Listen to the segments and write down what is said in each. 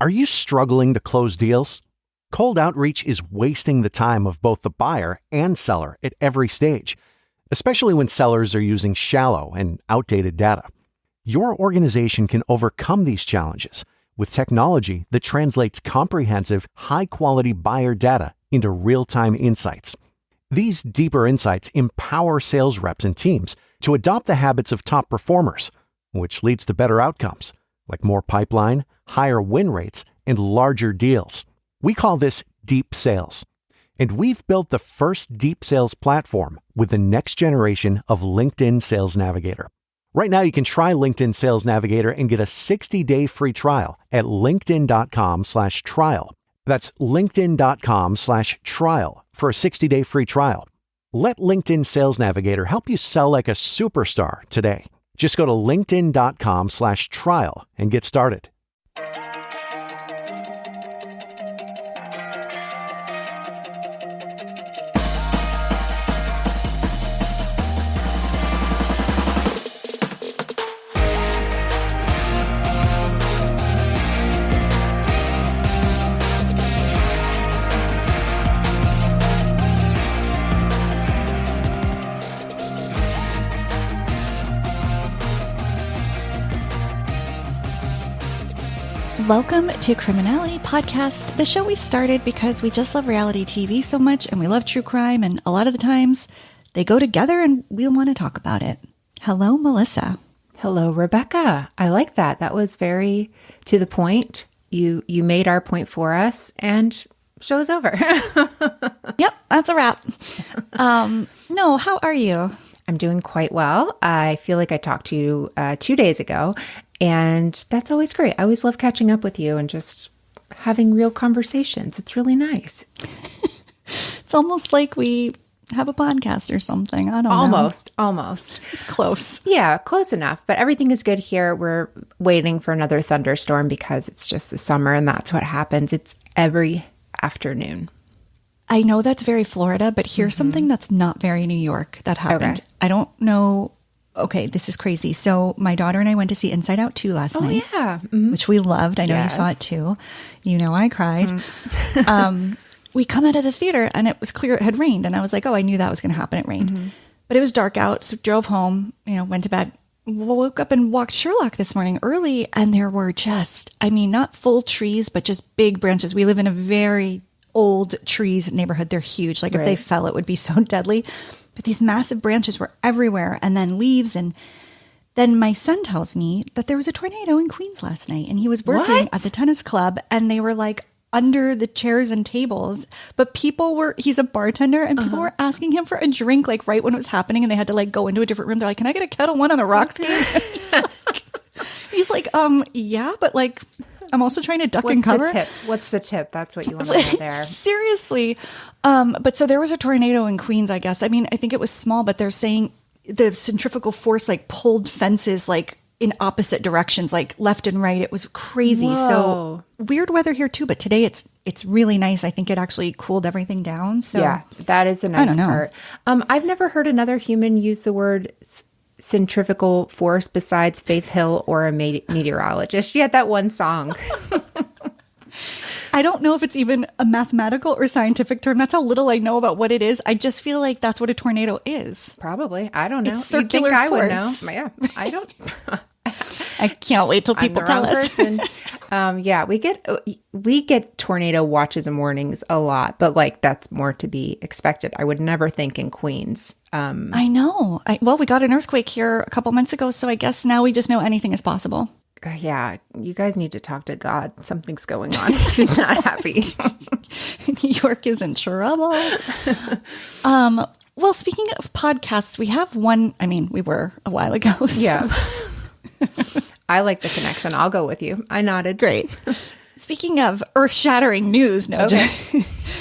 Are you struggling to close deals? Cold outreach is wasting the time of both the buyer and seller at every stage, especially when sellers are using shallow and outdated data. Your organization can overcome these challenges with technology that translates comprehensive, high-quality buyer data into real-time insights. These deeper insights empower sales reps and teams to adopt the habits of top performers, which leads to better outcomes, like more pipeline, higher win rates, and larger deals. We call this deep sales. And we've built the first deep sales platform with the next generation of LinkedIn Sales Navigator. Right now, you can try LinkedIn Sales Navigator and get a 60-day free trial at linkedin.com/trial. That's linkedin.com/trial for a 60-day free trial. Let LinkedIn Sales Navigator help you sell like a superstar today. Just go to linkedin.com/trial and get started. Welcome to Criminality Podcast, the show we started because we just love reality TV so much and we love true crime, and a lot of the times they go together and we want to talk about it. Hello, Melissa. Hello, Rebekah. I like that. That was very to the point. You made our point for us and show's over. Yep, that's a wrap. No, how are you? I'm doing quite well. I feel like I talked to you 2 days ago, and that's always great. I always love catching up with you and just having real conversations. It's really nice. It's almost like we have a podcast or something. I don't know. Almost. Close. Yeah, close enough. But everything is good here. We're waiting for another thunderstorm because it's just the summer and that's what happens. It's every afternoon. I know that's very Florida, but here's something that's not very New York that happened. Okay. I don't know. Okay, this is crazy. So my daughter and I went to see Inside Out 2 last night. Oh, yeah. Mm-hmm. Which we loved. I know you saw it too. You know I cried. Mm-hmm. We come out of the theater and it was clear it had rained. And I was like, oh, I knew that was going to happen. It rained. Mm-hmm. But it was dark out. So drove home, went to bed. Woke up and walked Sherlock this morning early. And there were just, not full trees, but just big branches. We live in a very old trees neighborhood. They're huge. Like if they fell, it would be so deadly. But these massive branches were everywhere, and then leaves. And then my son tells me that there was a tornado in Queens last night, and he was working at the tennis club, and they were like under the chairs and tables. But he's a bartender, and people were asking him for a drink like right when it was happening, and they had to like go into a different room. They're like, "Can I get a Kettle One on the rocks game?" He's like, yeah, but like, I'm also trying to duck and cover. What's the tip? That's what you want to know there. Seriously. But so there was a tornado in Queens, I guess. I think it was small, but they're saying the centrifugal force like pulled fences like in opposite directions, like left and right. It was crazy. Whoa. So weird weather here too, but today it's really nice. I think it actually cooled everything down. So yeah, that is a nice part. I've never heard another human use the word centrifugal force besides Faith Hill or a meteorologist. She had that one song. I don't know if it's even a mathematical or scientific term. That's how little I know about what it is. I just feel like that's what a tornado is. Probably. I don't know. It's circular force. I would know. Yeah, I don't. I can't wait till people tell us. Yeah, we get tornado watches and warnings a lot, but like that's more to be expected. I would never think in Queens. I know. We got an earthquake here a couple months ago, so I guess now we just know anything is possible. Yeah, you guys need to talk to God. Something's going on. He's not happy. New York is in trouble. Well, speaking of podcasts, we have one. We were a while ago. So. Yeah. I like the connection. I'll go with you. I nodded. Great. Speaking of earth-shattering news,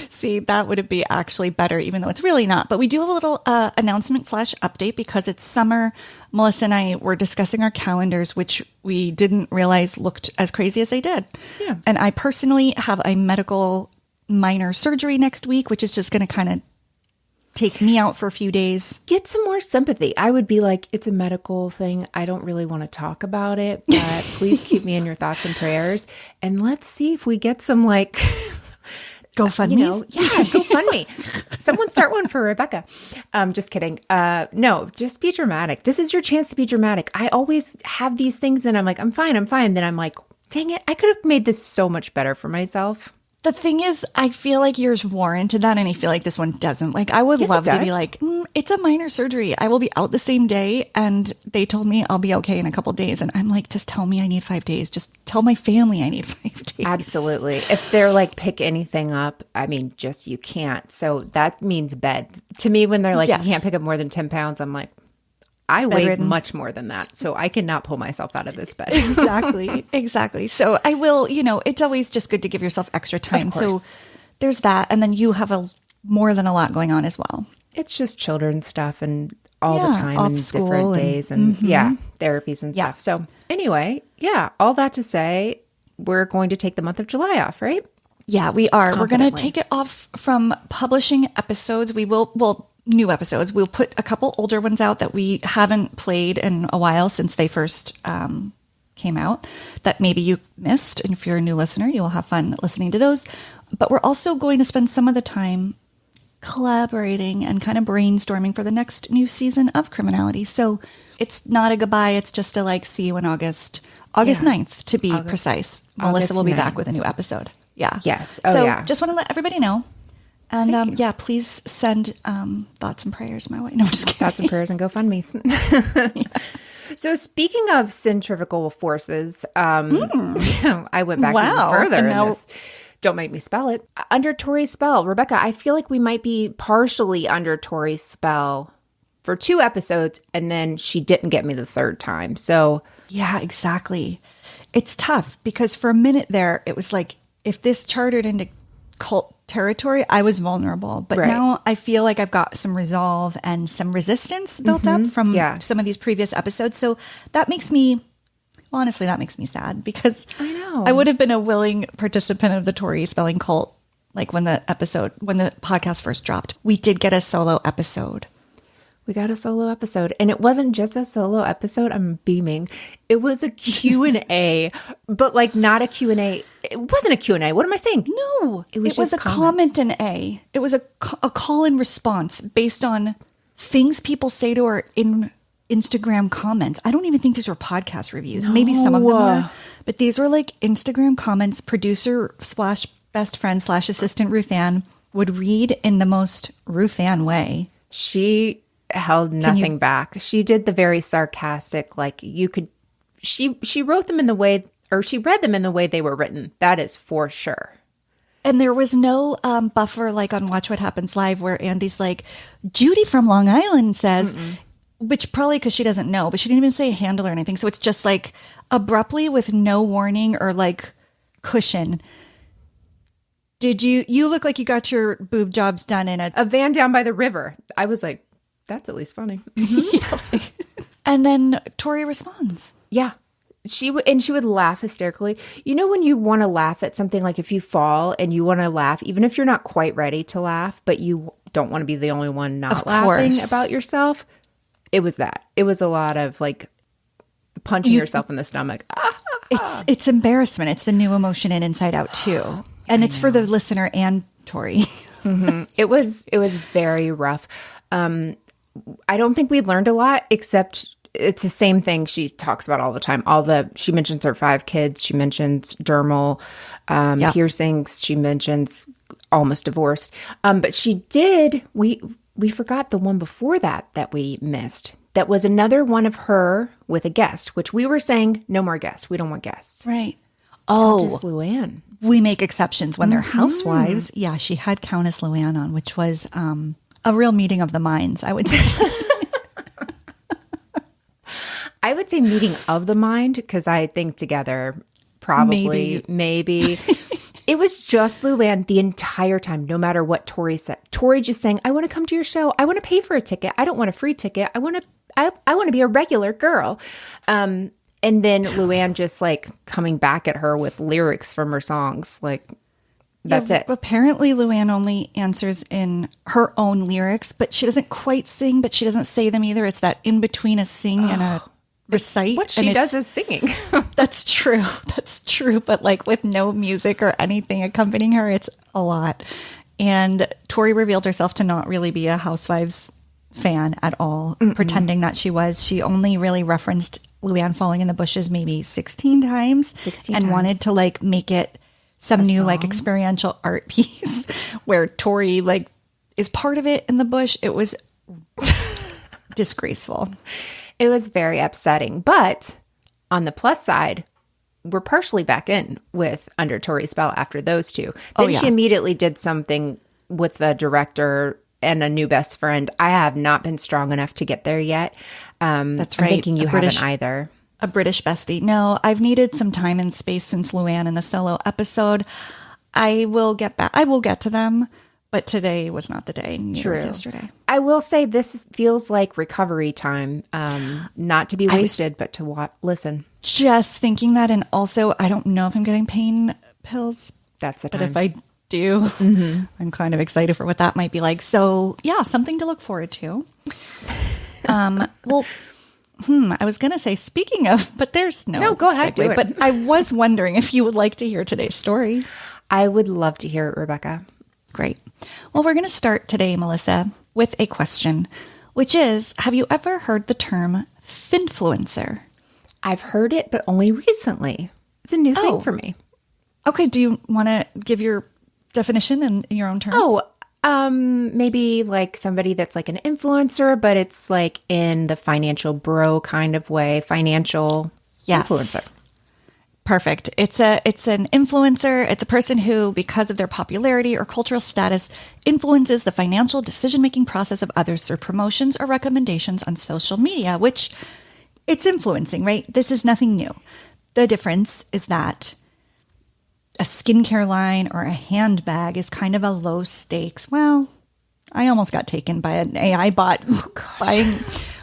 see, that would be actually better, even though it's really not. But we do have a little announcement/update because it's summer. Melissa and I were discussing our calendars, which we didn't realize looked as crazy as they did. Yeah. And I personally have a medical minor surgery next week, which is just going to kind of take me out for a few days. Get some more sympathy. I would be like, it's a medical thing. I don't really want to talk about it, but please keep me in your thoughts and prayers. And let's see if we get some like... GoFundMe? Yeah, GoFundMe. Someone start one for Rebekah. Just kidding. No, just be dramatic. This is your chance to be dramatic. I always have these things and I'm like, I'm fine. Then I'm like, dang it, I could have made this so much better for myself. The thing is, I feel like yours warranted that, and I feel like this one doesn't. Like, I would love to be like, it's a minor surgery. I will be out the same day, and they told me I'll be okay in a couple days. And I'm like, just tell me I need 5 days. Just tell my family I need 5 days. Absolutely. If they're like, pick anything up, I mean, just you can't. So that means bed. To me, when they're like, Yes. you can't pick up more than 10 pounds, I'm like, I weigh much more than that. So I cannot pull myself out of this bed. Exactly. So I will, it's always just good to give yourself extra time. So there's that. And then you have more than a lot going on as well. It's just children's stuff and all the time off and school different days and therapies and Yeah. stuff. So anyway, all that to say, we're going to take the month of July off, right? Yeah, we are. We're going to Confidently. take it off from publishing episodes. We will, new episodes. We'll put a couple older ones out that we haven't played in a while since they first came out that maybe you missed. And if you're a new listener, you will have fun listening to those. But we're also going to spend some of the time collaborating and kind of brainstorming for the next new season of Criminality. So it's not a goodbye. It's just a like, see you in August 9th to be precise. Melissa will be 9th. back with a new episode. Yeah. Yes. Just want to let everybody know. And please send thoughts and prayers my way. No, I'm just kidding. Thoughts and prayers and GoFundMe's. So speaking of centrifugal forces, I went back even further in this. Don't make me spell it. Under Tori's spell, Rebekah, I feel like we might be partially under Tori's spell for 2 episodes, and then she didn't get me the 3rd time. So yeah, exactly. It's tough because for a minute there, it was like if this chartered into cult territory, I was vulnerable. But now I feel like I've got some resolve and some resistance built up from some of these previous episodes. So that makes me, honestly, sad because I would have been a willing participant of the Tori spelling cult. Like when the podcast first dropped, we did get a solo episode. We got a solo episode, and it wasn't just a solo episode. I'm beaming. It was a Q&A, but like not a Q&A. It wasn't a Q&A. What am I saying? No, it was a comment and A. It was a call and response based on things people say to her in Instagram comments. I don't even think these were podcast reviews. No. Maybe some of them were, but these were like Instagram comments. Producer / best friend / assistant Ruth Ann would read in the most Ruth Ann way. She held nothing back. She did the very sarcastic, like you could, she wrote them in the way, or she read them in the way they were written. That is for sure. And there was no buffer like on Watch What Happens Live where Andy's like, Judy from Long Island says, which probably because she doesn't know, but she didn't even say a handle or anything. So it's just like abruptly with no warning or like cushion. Did you look like you got your boob jobs done in a van down by the river? I was like, that's at least funny. And then Tori responds. Yeah. She would laugh hysterically. You know when you want to laugh at something, like if you fall and you want to laugh, even if you're not quite ready to laugh, but you don't want to be the only one not laughing about yourself? It was that. It was a lot of like punching yourself in the stomach. It's embarrassment. It's the new emotion in Inside Out too. And it's for the listener and Tori. It was very rough. I don't think we learned a lot, except it's the same thing she talks about all the time. She mentions her 5 kids. She mentions dermal piercings. She mentions almost divorced. But she did, we forgot the one before that we missed. That was another one of her with a guest, which we were saying, no more guests. We don't want guests. Right. Countess Luann. We make exceptions when they're housewives. Yeah, she had Countess Luann on, which was a real meeting of the minds, I would say. I would say meeting of the mind, because I think together, probably, maybe. It was just Luann the entire time, no matter what Tori said. Tori just saying, I want to come to your show. I want to pay for a ticket. I don't want a free ticket. I want to be a regular girl. And then Luann just like coming back at her with lyrics from her songs. Like, That's it. Apparently, Luann only answers in her own lyrics, but she doesn't quite sing, but she doesn't say them either. It's that in between a sing and a recite. What she does is singing. That's true. That's true. But like with no music or anything accompanying her, it's a lot. And Tori revealed herself to not really be a Housewives fan at all, pretending that she was. She only really referenced Luann falling in the bushes maybe 16 times and wanted to like make it some new like experiential art piece where Tori like is part of it in the bush. It was disgraceful. It was very upsetting. But on the plus side, we're partially back in with Under Tori's Spell after those two. Then she immediately did something with the director and a new best friend. I have not been strong enough to get there yet. That's right. I'm thinking you haven't either. A British bestie. No, I've needed some time and space since Luann in a solo episode. I will get back. I will get to them. But today was not the day. Neither was yesterday. I will say this feels like recovery time, not to be wasted, but to listen. Just thinking that, and also I don't know if I'm getting pain pills. That's the time. But if I do, I'm kind of excited for what that might be like. So yeah, something to look forward to. I was going to say, speaking of, but there's no go ahead, do it. But I was wondering if you would like to hear today's story. I would love to hear it, Rebekah. Great. Well, we're going to start today, Melissa, with a question, which is, have you ever heard the term finfluencer? I've heard it, but only recently. It's a new thing for me. Okay. Do you want to give your definition in your own terms? Maybe like somebody that's like an influencer, but it's like in the financial bro kind of way, financial influencer. Perfect. It's an influencer. It's a person who, because of their popularity or cultural status, influences the financial decision-making process of others through promotions or recommendations on social media, which it's influencing, right? This is nothing new. The difference is that a skincare line or a handbag is kind of a low stakes. Well, I almost got taken by an AI bot buying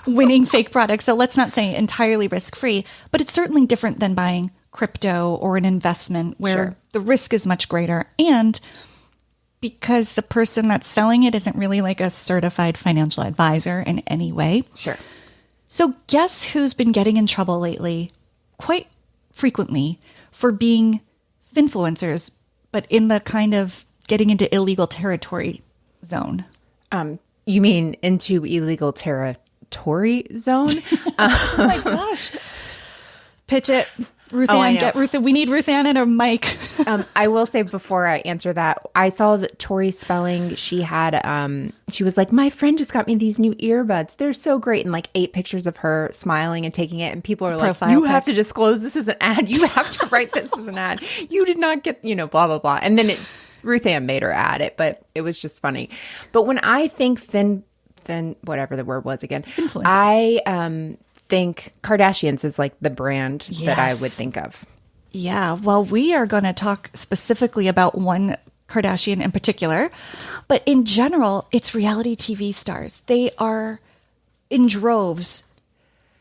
winning fake products. So let's not say entirely risk-free, but it's certainly different than buying crypto or an investment where the risk is much greater. And because the person that's selling it isn't really like a certified financial advisor in any way. Sure. So guess who's been getting in trouble lately quite frequently for being finfluencers, but in the kind of getting into illegal territory zone? You mean into illegal territory zone? Oh my gosh. Pitch it. Ruth Ann, get Ruth. We need Ruth Ann and a mic. I will say before I answer that, I saw that Tori Spelling, she had, she was like, my friend just got me these new earbuds. They're so great. And like 8 pictures of her smiling and taking it. And people are like, you have to disclose this is an ad. You have to write this as an ad. You did not get, blah, blah, blah. And then Ruth Ann made her add it, but it was just funny. But when I think whatever the word was again, influencer. I think Kardashians is like the brand that I would think of. Yeah. Well, we are going to talk specifically about one Kardashian in particular, but in general, it's reality TV stars. They are in droves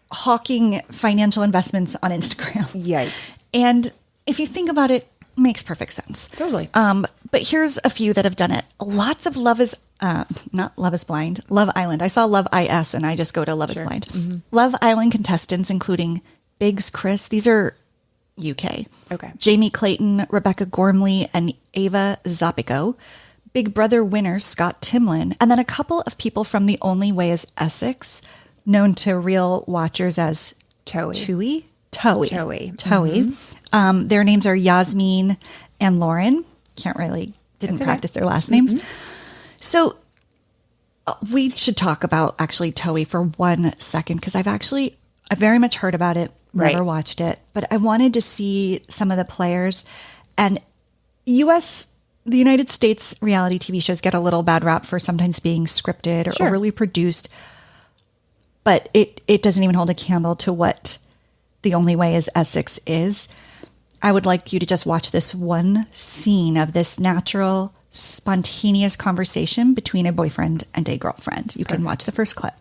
hawking financial investments on Instagram. Yikes. And if you think about it, makes perfect sense. Totally. But here's a few that have done it. Lots of not Love is Blind, Love Island. I saw Love IS and I just go to Love is Blind. Mm-hmm. Love Island contestants, including Biggs Chris. These are UK. Okay. Jamie Clayton, Rebecca Gormley, and Ava Zopico. Big Brother winner Scott Timlin. And then a couple of people from The Only Way is Essex, known to real watchers as Towie. Mm-hmm. Their names are Yasmin and Lauren. Didn't practice their last names. Mm-hmm. So we should talk about actually Towie for 1 second, because I very much heard about it, never watched it, but I wanted to see some of the players. And the United States reality TV shows get a little bad rap for sometimes being scripted or overly produced, but it doesn't even hold a candle to what The Only Way is Essex is. I would like you to just watch this one scene of this natural, spontaneous conversation between a boyfriend and a girlfriend. You can watch the first clip.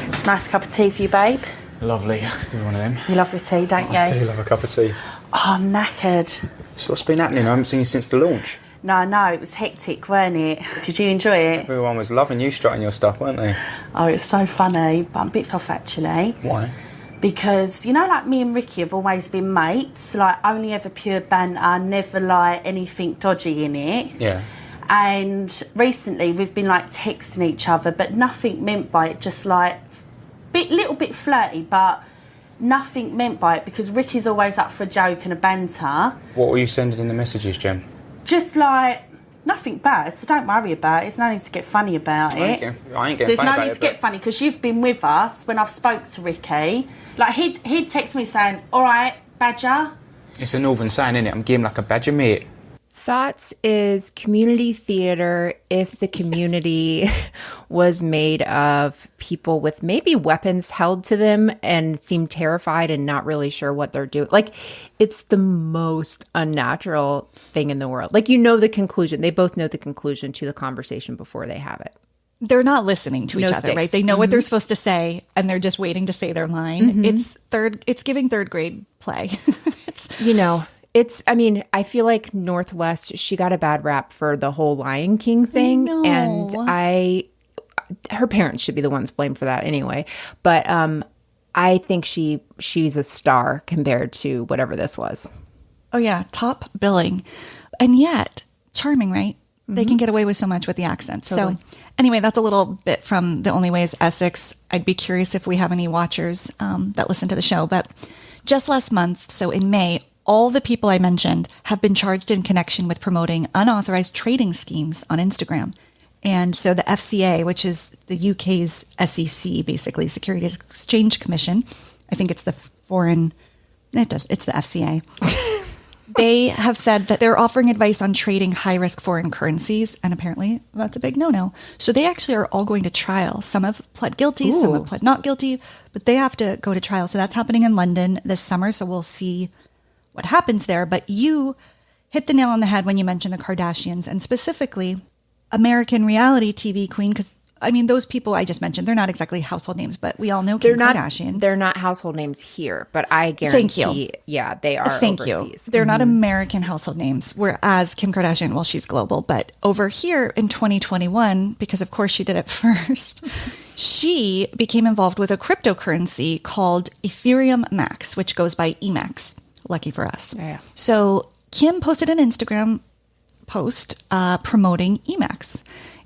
It's a nice cup of tea for you, babe. Lovely. I could do one of them. You love your tea, don't you? I do love a cup of tea. Oh, I'm knackered. So what's been happening? I haven't seen you since the launch. No, it was hectic, weren't it? Did you enjoy it? Everyone was loving you strutting your stuff, weren't they? Oh, it's so funny, but I'm a bit off actually. Why? Because, you know, like me and Ricky have always been mates, like only ever pure banter, never like anything dodgy in it. Yeah. And recently we've been like texting each other, but nothing meant by it, just like little bit flirty, but nothing meant by it, because Ricky's always up for a joke and a banter. What were you sending in the messages, Jem? Just like nothing bad, so don't worry about it. There's no need to get funny about it. I ain't getting There's funny no about need it, to get funny, because you've been with us when I've spoke to Ricky. Like he'd text me saying, "All right, Badger." It's a northern saying, isn't it? I'm getting like a badger mate. Thoughts is community theater if the community was made of people with maybe weapons held to them and seem terrified and not really sure what they're doing. Like, it's the most unnatural thing in the world. Like, you know the conclusion. They both know the conclusion to the conversation before they have it. They're not listening to each other, stakes. right? They know what they're supposed to say, and they're just waiting to say their line. It's giving third grade play. I mean, I feel like Northwest, she got a bad rap for the whole Lion King thing. No. And her parents should be the ones blamed for that anyway. But I think she's a star compared to whatever this was. Oh, yeah. Top billing. And yet, charming, right? They can get away with so much with the accent. Totally. So anyway, that's a little bit from The Only Way is Essex. I'd be curious if we have any watchers that listen to the show. But just last month, so in May, all the people I mentioned have been charged in connection with promoting unauthorized trading schemes on Instagram. And so the FCA, which is the UK's SEC, basically, Securities Exchange Commission, I think it's the it's the FCA. They have said that they're offering advice on trading high-risk foreign currencies, and apparently that's a big no-no. So they actually are all going to trial. Some have pled guilty, some have pled not guilty, but they have to go to trial. So that's happening in London this summer, so we'll see what happens there. But you hit the nail on the head when you mentioned the Kardashians, and specifically American reality TV queen, because I mean, those people I just mentioned, they're not exactly household names, but we all know Kim Kardashian. They're not household names here, but I guarantee, Thank you. Yeah, they are overseas. They're not American household names, whereas Kim Kardashian, well, she's global. But over here in 2021, because of course she did it first, she became involved with a cryptocurrency called Ethereum Max, which goes by Emax. Lucky for us. Yeah. So Kim posted an Instagram post promoting Emax.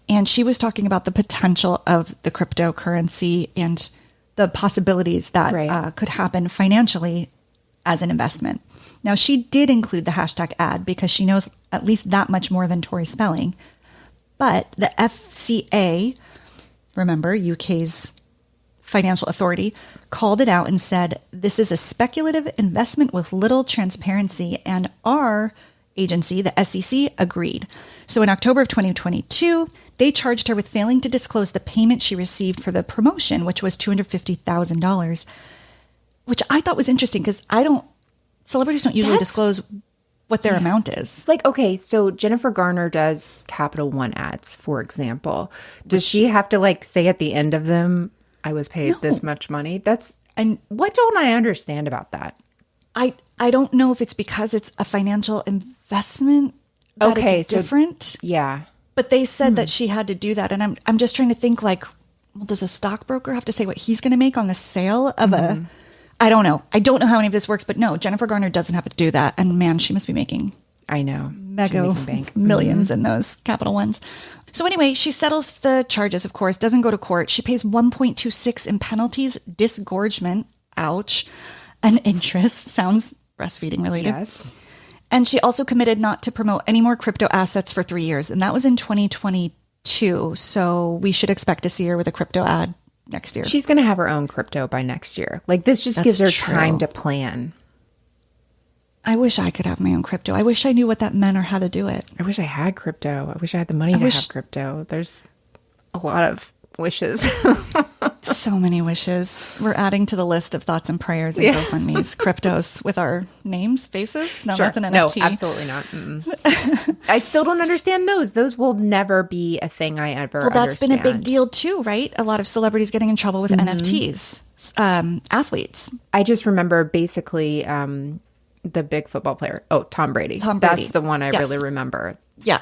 And she was talking about the potential of the cryptocurrency and the possibilities that could happen financially as an investment. Now, she did include the hashtag ad because she knows at least that much more than Tori Spelling. But the FCA, remember, UK's financial authority, called it out and said, this is a speculative investment with little transparency, and our agency, the SEC, agreed. So in October of 2022, they charged her with failing to disclose the payment she received for the promotion, which was $250,000, which I thought was interesting because celebrities don't usually disclose what their amount is. Like, okay, so Jennifer Garner does Capital One ads, for example. Does she have to like say at the end of them, I was paid this much money? And what don't I understand about that? I don't know if it's because it's a financial investment that it's different. Yeah. But they said that she had to do that. And I'm just trying to think like, well, does a stockbroker have to say what he's going to make on the sale of I don't know. I don't know how any of this works, but no, Jennifer Garner doesn't have to do that. And man, she must be making I know. mega millions in those Capital Ones. So anyway, she settles the charges, of course, doesn't go to court. She pays 1.26 in penalties, disgorgement, ouch, and interest. Sounds breastfeeding related. Yes. And she also committed not to promote any more crypto assets for 3 years. And that was in 2022. So we should expect to see her with a crypto ad next year. She's going to have her own crypto by next year. Like, this just gives her time to plan. I wish I could have my own crypto. I wish I knew what that meant or how to do it. I wish I had crypto. I wish I had the money to have crypto. There's a lot of wishes. So many wishes. We're adding to the list of thoughts and prayers and GoFundMe's cryptos with our names, faces. No, that's an NFT. No, absolutely not. I still don't understand those. Those will never be a thing I ever Well, that's understand. been a big deal too, right? A lot of celebrities getting in trouble with NFTs. Athletes. I just remember basically the big football player. Oh, Tom Brady. Tom Brady. That's the one I really remember. Yeah.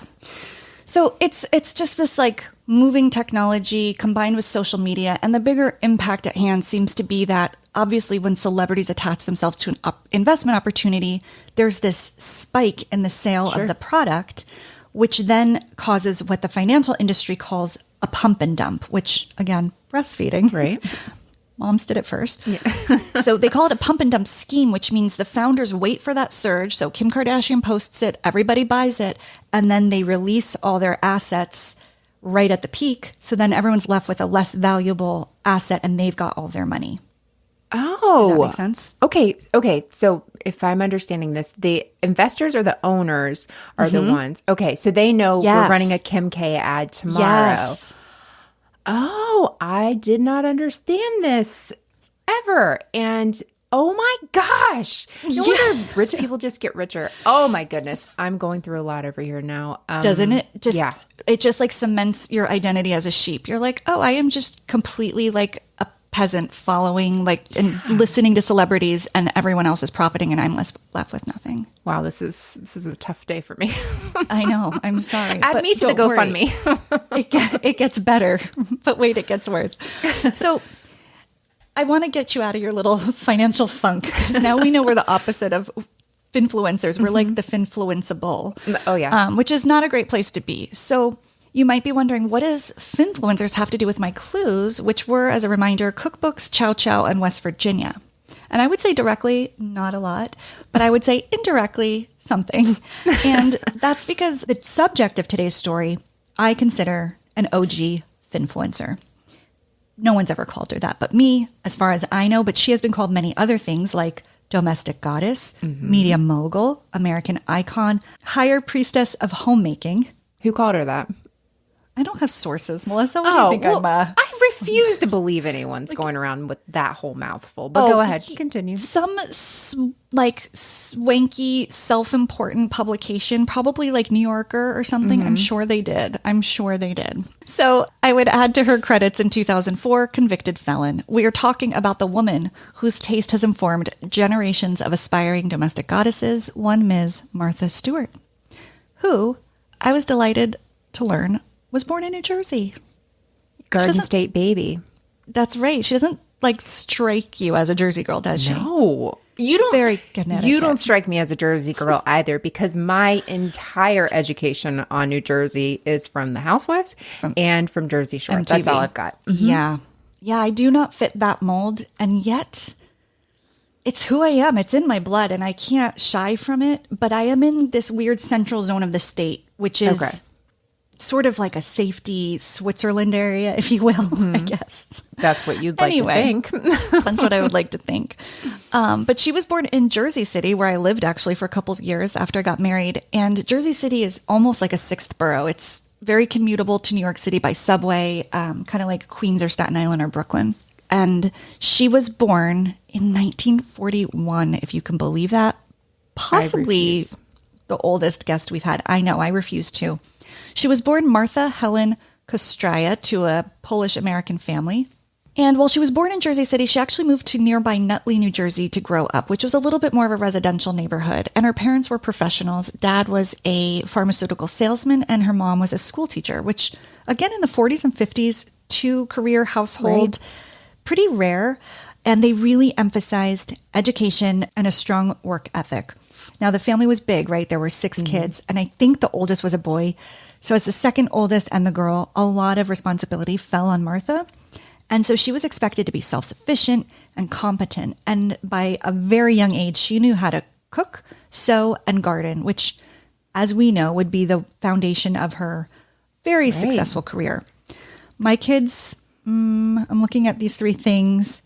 So it's just this like moving technology combined with social media, and the bigger impact at hand seems to be that obviously when celebrities attach themselves to an investment opportunity, there's this spike in the sale of the product, which then causes what the financial industry calls a pump and dump, which again, breastfeeding. Right. Moms did it first. Yeah. So they call it a pump and dump scheme, which means the founders wait for that surge. So Kim Kardashian posts it, everybody buys it, and then they release all their assets right at the peak. So then everyone's left with a less valuable asset and they've got all their money. Oh. Does that make sense? Okay. So if I'm understanding this, the investors or the owners are the ones. Okay. So they know we're running a Kim K ad tomorrow. Yes. Oh, I did not understand this ever. And oh my gosh. No wonder rich people just get richer. Oh my goodness. I'm going through a lot over here now. Doesn't it? It just like cements your identity as a sheep. You're like, oh, I am just completely like a peasant following like and listening to celebrities, and everyone else is profiting and I'm left with nothing. Wow, this is a tough day for me. I know. I'm sorry. Add me to the GoFundMe. It gets better, but wait, it gets worse. So I want to get you out of your little financial funk, because now we know we're the opposite of finfluencers. We're like the finfluenceable. Oh, yeah. Which is not a great place to be. So you might be wondering, what does finfluencers have to do with my clues, which were, as a reminder, cookbooks, Chow Chow, and West Virginia? And I would say directly, not a lot, but I would say indirectly, something. And that's because the subject of today's story, I consider an OG finfluencer. No one's ever called her that but me, as far as I know, but she has been called many other things like domestic goddess, media mogul, American icon, higher priestess of homemaking. Who called her that? I don't have sources, Melissa. What do you think I'm I refuse to believe anyone's going around with that whole mouthful. But go ahead, continue. Some swanky, self-important publication, probably like New Yorker or something. I'm sure they did. So I would add to her credits in 2004, convicted felon. We are talking about the woman whose taste has informed generations of aspiring domestic goddesses, one Ms. Martha Stewart, who I was delighted to learn was born in New Jersey. Garden State baby. That's right. She doesn't like strike you as a Jersey girl, does she? No. You don't. Very Connecticut. You don't strike me as a Jersey girl either, because my entire education on New Jersey is from The Housewives and from Jersey Shore. MTV. That's all I've got. Yeah. Yeah, I do not fit that mold. And yet, it's who I am. It's in my blood, and I can't shy from it. But I am in this weird central zone of the state, which is sort of like a safety Switzerland area, if you will, I guess. That's what you'd like to think. That's what I would like to think. But she was born in Jersey City, where I lived actually for a couple of years after I got married. And Jersey City is almost like a sixth borough. It's very commutable to New York City by subway, kind of like Queens or Staten Island or Brooklyn. And she was born in 1941, if you can believe that. Possibly the oldest guest we've had. I know, I refuse to. She was born Martha Helen Kostraya to a Polish-American family. And while she was born in Jersey City, she actually moved to nearby Nutley, New Jersey to grow up, which was a little bit more of a residential neighborhood. And her parents were professionals. Dad was a pharmaceutical salesman and her mom was a school teacher, which, again, in the 40s and 50s, two-career household, pretty rare. And they really emphasized education and a strong work ethic. Now, the family was big, right? There were 6 kids, and I think the oldest was a boy. So as the second oldest and the girl, a lot of responsibility fell on Martha. And so she was expected to be self-sufficient and competent. And by a very young age, she knew how to cook, sew, and garden, which, as we know, would be the foundation of her very successful career. My kids, I'm looking at these 3 things.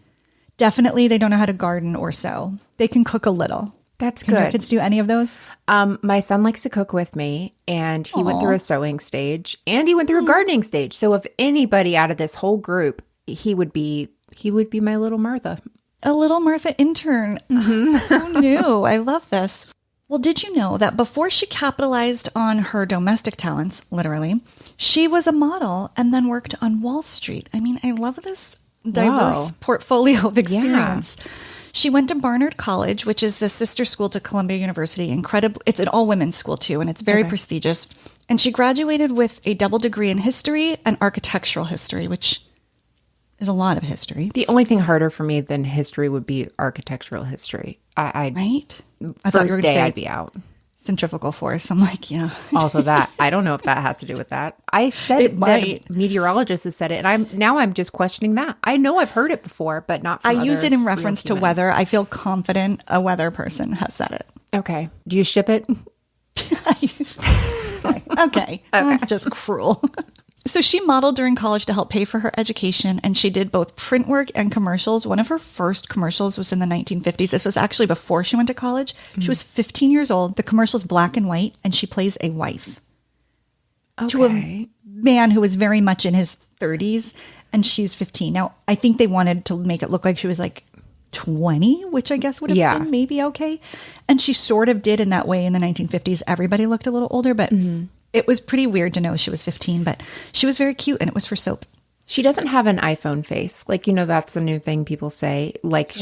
Definitely, they don't know how to garden or sew. They can cook a little. That's Can good. your kids do any of those? My son likes to cook with me, and he went through a sewing stage, and he went through a gardening stage. So if anybody out of this whole group, he would be my little Martha. A little Martha intern. Who knew? I love this. Well, did you know that before she capitalized on her domestic talents, literally, she was a model and then worked on Wall Street? I mean, I love this diverse portfolio of experience. Yeah. She went to Barnard College, which is the sister school to Columbia University. It's an all-women's school, too, and it's very prestigious. And she graduated with a double degree in history and architectural history, which is a lot of history. The only thing harder for me than history would be architectural history. Right? I thought you were going to say I'd be out. Centrifugal force. I'm like, yeah. Also that. I don't know if that has to do with that. I said It that might. a meteorologist has said it, and I'm just questioning that. I know I've heard it before, but not from I used it in real reference to humans. weather. I feel confident a weather person has said it. Okay. Do you ship it? Okay. That's just cruel. So she modeled during college to help pay for her education, and she did both print work and commercials. One of her first commercials was in the 1950s. This was actually before she went to college. She was 15 years old. The commercial's black and white, and she plays a wife to a man who was very much in his 30s, and she's 15. Now, I think they wanted to make it look like she was like 20, which I guess would have been maybe okay. And she sort of did in that way in the 1950s. Everybody looked a little older, but it was pretty weird to know she was 15, but she was very cute, and it was for soap. She doesn't have an iPhone face. Like, that's the new thing people say. Like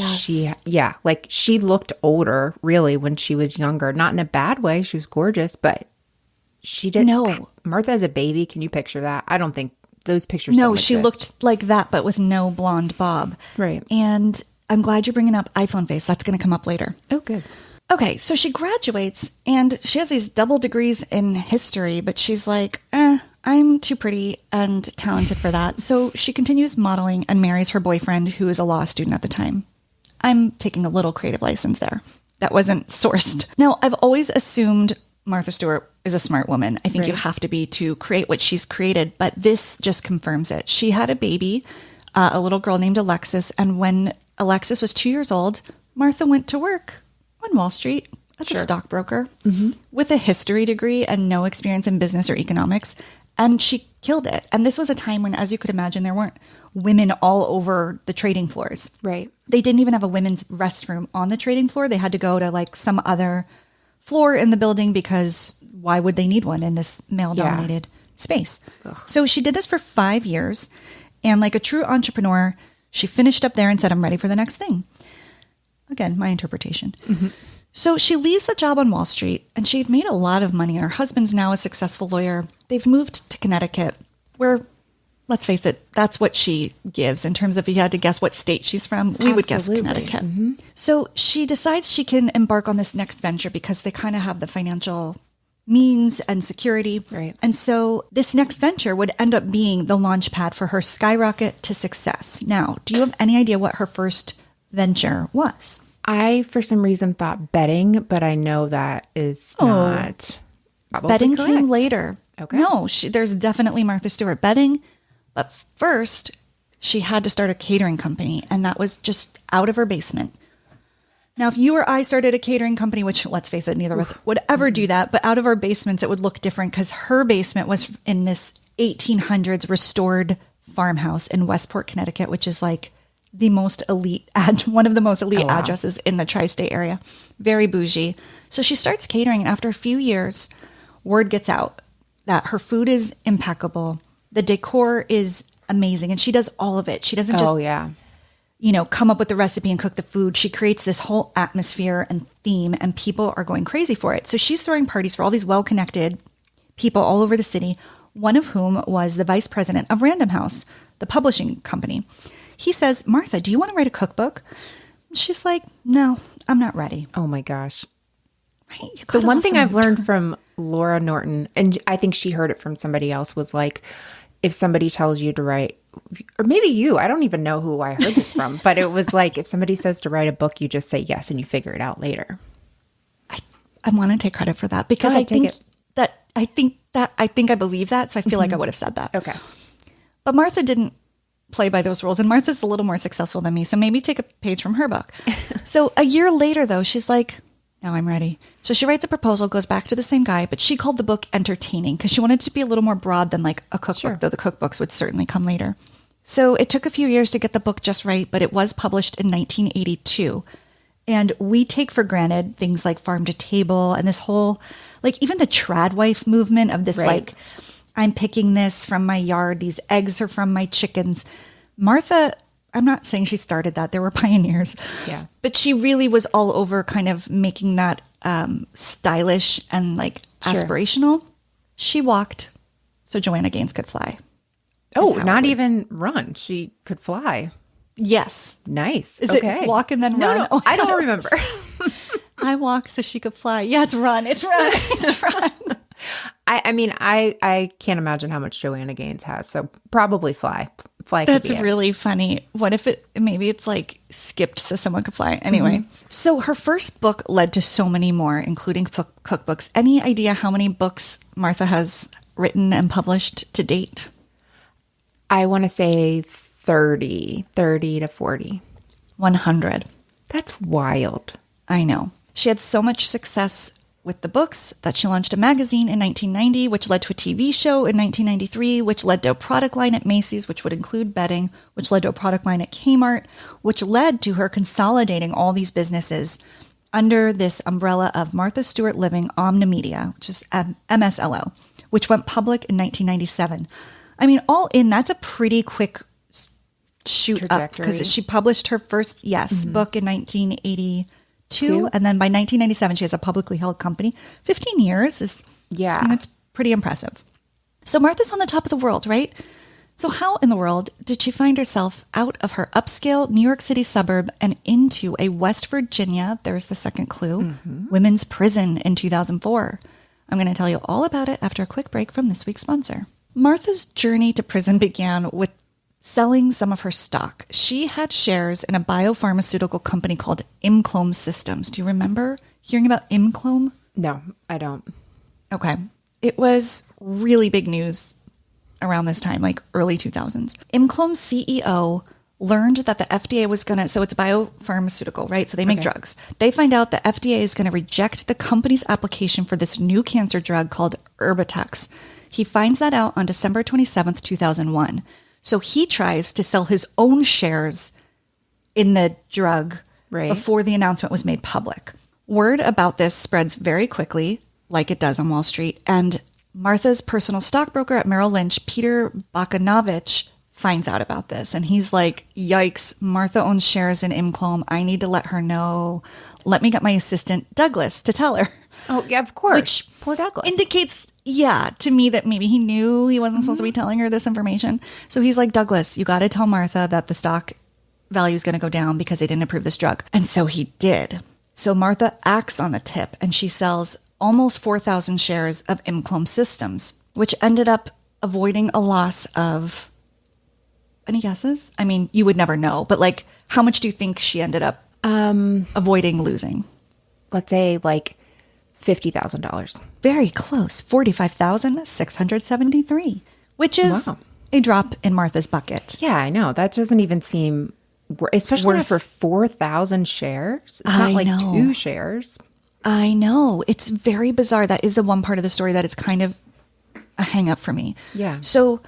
like she looked older really when she was younger. Not in a bad way. She was gorgeous, but she didn't. No. Martha as a baby. Can you picture that? I don't think those pictures. No, don't she exist. looked like that, but with no blonde bob. Right. And I'm glad you're bringing up iPhone face. That's going to come up later. Oh, good. Okay, so she graduates, and she has these double degrees in history, but she's like, I'm too pretty and talented for that. So she continues modeling and marries her boyfriend, who is a law student at the time. I'm taking a little creative license there. That wasn't sourced. Now, I've always assumed Martha Stewart is a smart woman. I think you have to be to create what she's created, but this just confirms it. She had a baby, a little girl named Alexis, and when Alexis was 2 years old, Martha went to work on Wall Street as a stockbroker with a history degree and no experience in business or economics. And she killed it. And this was a time when, as you could imagine, there weren't women all over the trading floors. Right. They didn't even have a women's restroom on the trading floor. They had to go to like some other floor in the building because why would they need one in this male-dominated space? So she did this for 5 years. And like a true entrepreneur, she finished up there and said, I'm ready for the next thing. Again, my interpretation. So she leaves the job on Wall Street, and she had made a lot of money. Her husband's now a successful lawyer. They've moved to Connecticut, where, let's face it, that's what she gives. In terms of if you had to guess what state she's from, we would guess Connecticut. So she decides she can embark on this next venture because they kind of have the financial means and security. Right. And so this next venture would end up being the launch pad for her skyrocket to success. Now, do you have any idea what her first venture was? I, for some reason, thought betting, but I know that is not probably Betting correct. came later. Okay. No, there's definitely Martha Stewart betting. But first, she had to start a catering company, and that was just out of her basement. Now, if you or I started a catering company, which, let's face it, neither of us would ever do that, but out of our basements, it would look different because her basement was in this 1800s restored farmhouse in Westport, Connecticut, which is like the most elite, one of the most elite addresses in the tri-state area. Very bougie. So she starts catering, and after a few years, word gets out that her food is impeccable. The decor is amazing, and she does all of it. She doesn't just, come up with the recipe and cook the food. She creates this whole atmosphere and theme, and people are going crazy for it. So she's throwing parties for all these well-connected people all over the city, one of whom was the vice president of Random House, the publishing company. He says, Martha, do you want to write a cookbook? She's like, no, I'm not ready. Oh my gosh. Right? The one thing I've learned from Laura Norton, and I think she heard it from somebody else, was like, if somebody tells you to write, or maybe you, I don't even know who I heard this from, but it was like, if somebody says to write a book, you just say yes and you figure it out later. I want to take credit for that because I think I believe that. So I feel like I would have said that. Okay. But Martha didn't play by those rules, and Martha's a little more successful than me. So maybe take a page from her book. So a year later, though, she's like, now I'm ready. So she writes a proposal, goes back to the same guy, but she called the book entertaining because she wanted it to be a little more broad than like a cookbook, though the cookbooks would certainly come later. So it took a few years to get the book just right, but it was published in 1982. And we take for granted things like farm to table and this whole, like even the trad wife movement of this, like, I'm picking this from my yard. These eggs are from my chickens. Martha, I'm not saying she started that. There were pioneers. Yeah. But she really was all over kind of making that stylish and like aspirational. She walked so Joanna Gaines could fly. Oh, not even run. She could fly. Yes. Nice. Is okay. it walk and then run? No, Oh, I don't remember. I walk so she could fly. Yeah, it's run. It's run. It's run. I mean, I can't imagine how much Joanna Gaines has. So probably fly. Fly. That's really funny. What if maybe it's like skipped so someone could fly? Anyway, so her first book led to so many more, including cookbooks. Any idea how many books Martha has written and published to date? I want to say 30 to 40. 100. That's wild. I know. She had so much success with the books that she launched a magazine in 1990, which led to a TV show in 1993, which led to a product line at Macy's, which would include bedding, which led to a product line at Kmart, which led to her consolidating all these businesses under this umbrella of Martha Stewart Living Omnimedia, which is MSLO, which went public in 1997. I mean, all in, that's a pretty quick shoot up because she published her first, book in 1982. And then by 1997, she has a publicly held company. 15 years is, that's pretty impressive. So Martha's on the top of the world, right? So how in the world did she find herself out of her upscale New York City suburb and into a West Virginia, there's the second clue, women's prison in 2004? I'm going to tell you all about it after a quick break from this week's sponsor. Martha's journey to prison began with selling some of her stock. She had shares in a biopharmaceutical company called Imclome Systems. Do you remember hearing about Imclome? No, I don't. Okay. It was really big news around this time, like early 2000s. Imclome's CEO learned that the FDA was going to, so it's biopharmaceutical, right? So they make drugs. They find out the FDA is going to reject the company's application for this new cancer drug called Rebekah. He finds that out on December 27th, 2001. So he tries to sell his own shares in the drug before the announcement was made public. Word about this spreads very quickly, like it does on Wall Street. And Martha's personal stockbroker at Merrill Lynch, Peter Bakanovich, finds out about this. And he's like, yikes, Martha owns shares in Imclome. I need to let her know. Let me get my assistant, Douglas, to tell her. Oh, yeah, of course. Which poor Douglas. Indicates, to me that maybe he knew he wasn't supposed to be telling her this information. So he's like, Douglas, you got to tell Martha that the stock value is going to go down because they didn't approve this drug. And so he did. So Martha acts on the tip and she sells almost 4,000 shares of Imclome Systems, which ended up avoiding a loss of, any guesses? I mean, you would never know, but like, how much do you think she ended up avoiding losing? Let's say like $50,000. Very close. $45,673, which is a drop in Martha's bucket. Yeah, I know. That doesn't even seem, especially for 4,000 shares. It's not like 2 shares. I know. It's very bizarre. That is the one part of the story that is kind of a hang up for me. Yeah. So